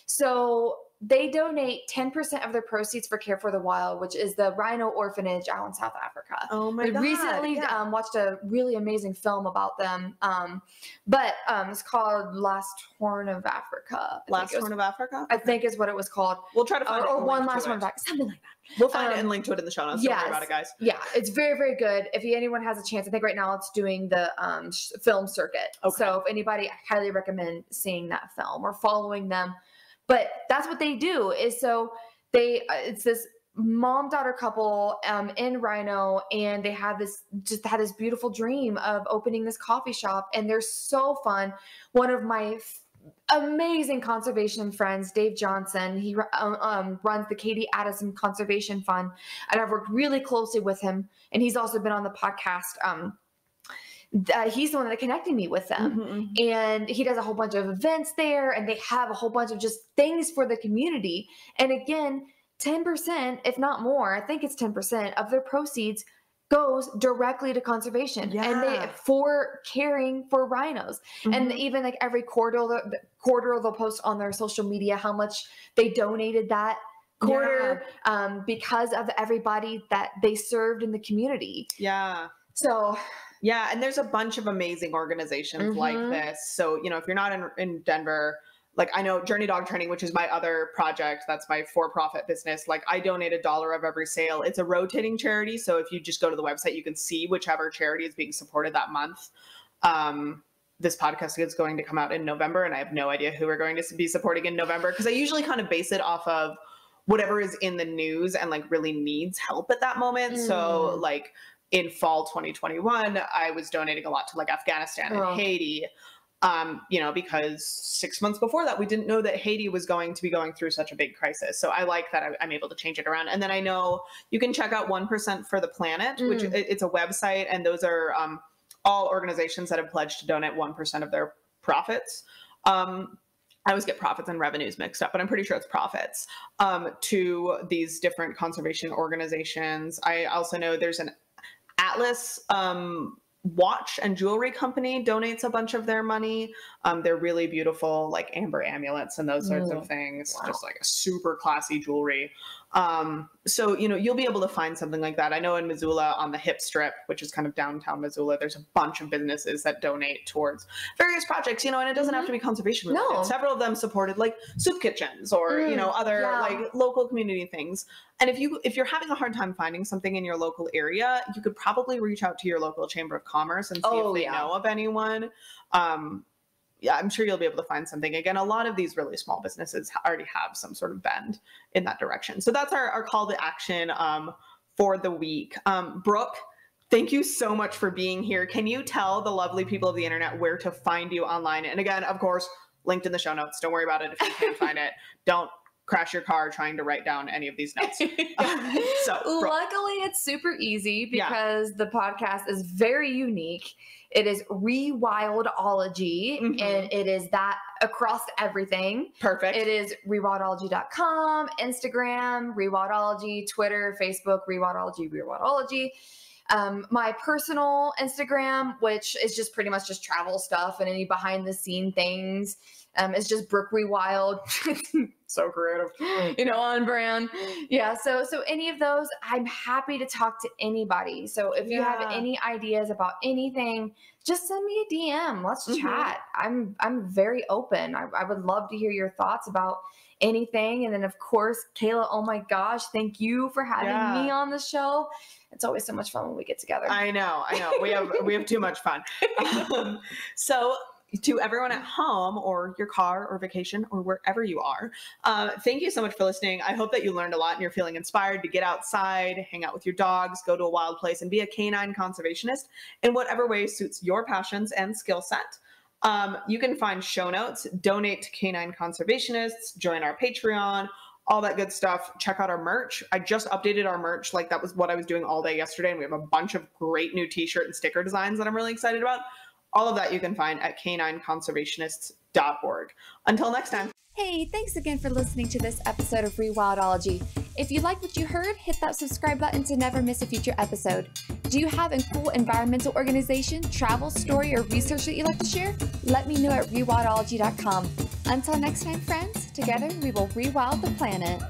So they donate 10% of their proceeds for Care for the Wild, which is the Rhino Orphanage out in South Africa. Oh my God. I recently watched a really amazing film about them. But it's called Last Horn of Africa. Last Horn of Africa? I think is what it was called. We'll try to find it. Or One Last Horn of Africa. Something like that. We'll find it and link to it in the show notes. Don't worry about it, guys. Yeah, it's very, very good. If anyone has a chance, I think right now it's doing the film circuit. Okay. So if anybody, I highly recommend seeing that film or following them. But that's what they do is so it's this mom-daughter couple in Rhino, and they had this beautiful dream of opening this coffee shop, and they're so fun. One of my amazing conservation friends, Dave Johnson, he runs the Addison Conservation Fund, and I've worked really closely with him, and he's also been on the podcast. He's the one that connected me with them. And he does a whole bunch of events there, and they have a whole bunch of just things for the community. And again, 10%, if not more, I think it's 10% of their proceeds goes directly to conservation and for caring for rhinos. And even like every quarter they'll post on their social media how much they donated that quarter because of everybody that they served in the community. So yeah, and there's a bunch of amazing organizations like this. So, you know, if you're not in Denver, like I know Journey Dog Training, which is my other project, that's my for-profit business. Like I donate $1 of every sale. It's a rotating charity. So if you just go to the website, you can see whichever charity is being supported that month. This podcast is going to come out in November, and I have no idea who we're going to be supporting in November, because I usually kind of base it off of whatever is in the news and like really needs help at that moment. So like in fall 2021, I was donating a lot to like Afghanistan and Haiti, you know, because 6 months before that, we didn't know that Haiti was going to be going through such a big crisis. So I like that I'm able to change it around. And then I know you can check out 1% for the Planet, which it's a website. And those are all organizations that have pledged to donate 1% of their profits. I always get profits and revenues mixed up, but I'm pretty sure it's profits to these different conservation organizations. I also know there's an Atlas watch and jewelry company donates a bunch of their money. They're really beautiful, like amber amulets and those sorts of things. Just like a super classy jewelry. So, you know, you'll be able to find something like that. I know in Missoula on the Hip Strip, which is kind of downtown Missoula, there's a bunch of businesses that donate towards various projects, you know, and it doesn't have to be conservation related. No. Several of them supported like soup kitchens or, you know, other like local community things. And if you're having a hard time finding something in your local area, you could probably reach out to your local chamber of commerce and see if they know of anyone. Yeah, I'm sure you'll be able to find something. Again, a lot of these really small businesses already have some sort of bend in that direction. So that's our call to action for the week. Brooke, thank you so much for being here. Can you tell the lovely people of the internet where to find you online? And again, of course, linked in the show notes. Don't worry about it if you can't find it. Don't crash your car trying to write down any of these notes. So, luckily, it's super easy because the podcast is very unique. It is Rewildology, and it is that across everything. Perfect. It is rewildology.com, Instagram, Rewildology, Twitter, Facebook, Rewildology. My personal Instagram, which is just pretty much just travel stuff and any behind the scene things. It's just Brooke Rewild. So creative, on brand. Yeah. So any of those, I'm happy to talk to anybody. So if you have any ideas about anything, just send me a DM. Let's chat. I'm very open. I would love to hear your thoughts about anything. And then of course, Kayla, oh my gosh, thank you for having me on the show. It's always so much fun when we get together. I know. We have too much fun. So to everyone at home or your car or vacation or wherever you are, thank you so much for listening. I hope that you learned a lot and you're feeling inspired to get outside, hang out with your dogs, go to a wild place, and be a canine conservationist in whatever way suits your passions and skill set. You can find show notes, donate to K9 Conservationists, join our Patreon, all that good stuff. Check out our merch. I just updated our merch. Like, that was what I was doing all day yesterday. And we have a bunch of great new t-shirt and sticker designs that I'm really excited about. All of that you can find at K9Conservationists.org. Until next time. Hey, thanks again for listening to this episode of Rewildology. If you like what you heard, hit that subscribe button to never miss a future episode. Do you have a cool environmental organization, travel story, or research that you'd like to share? Let me know at rewildology.com. Until next time, friends, together we will rewild the planet.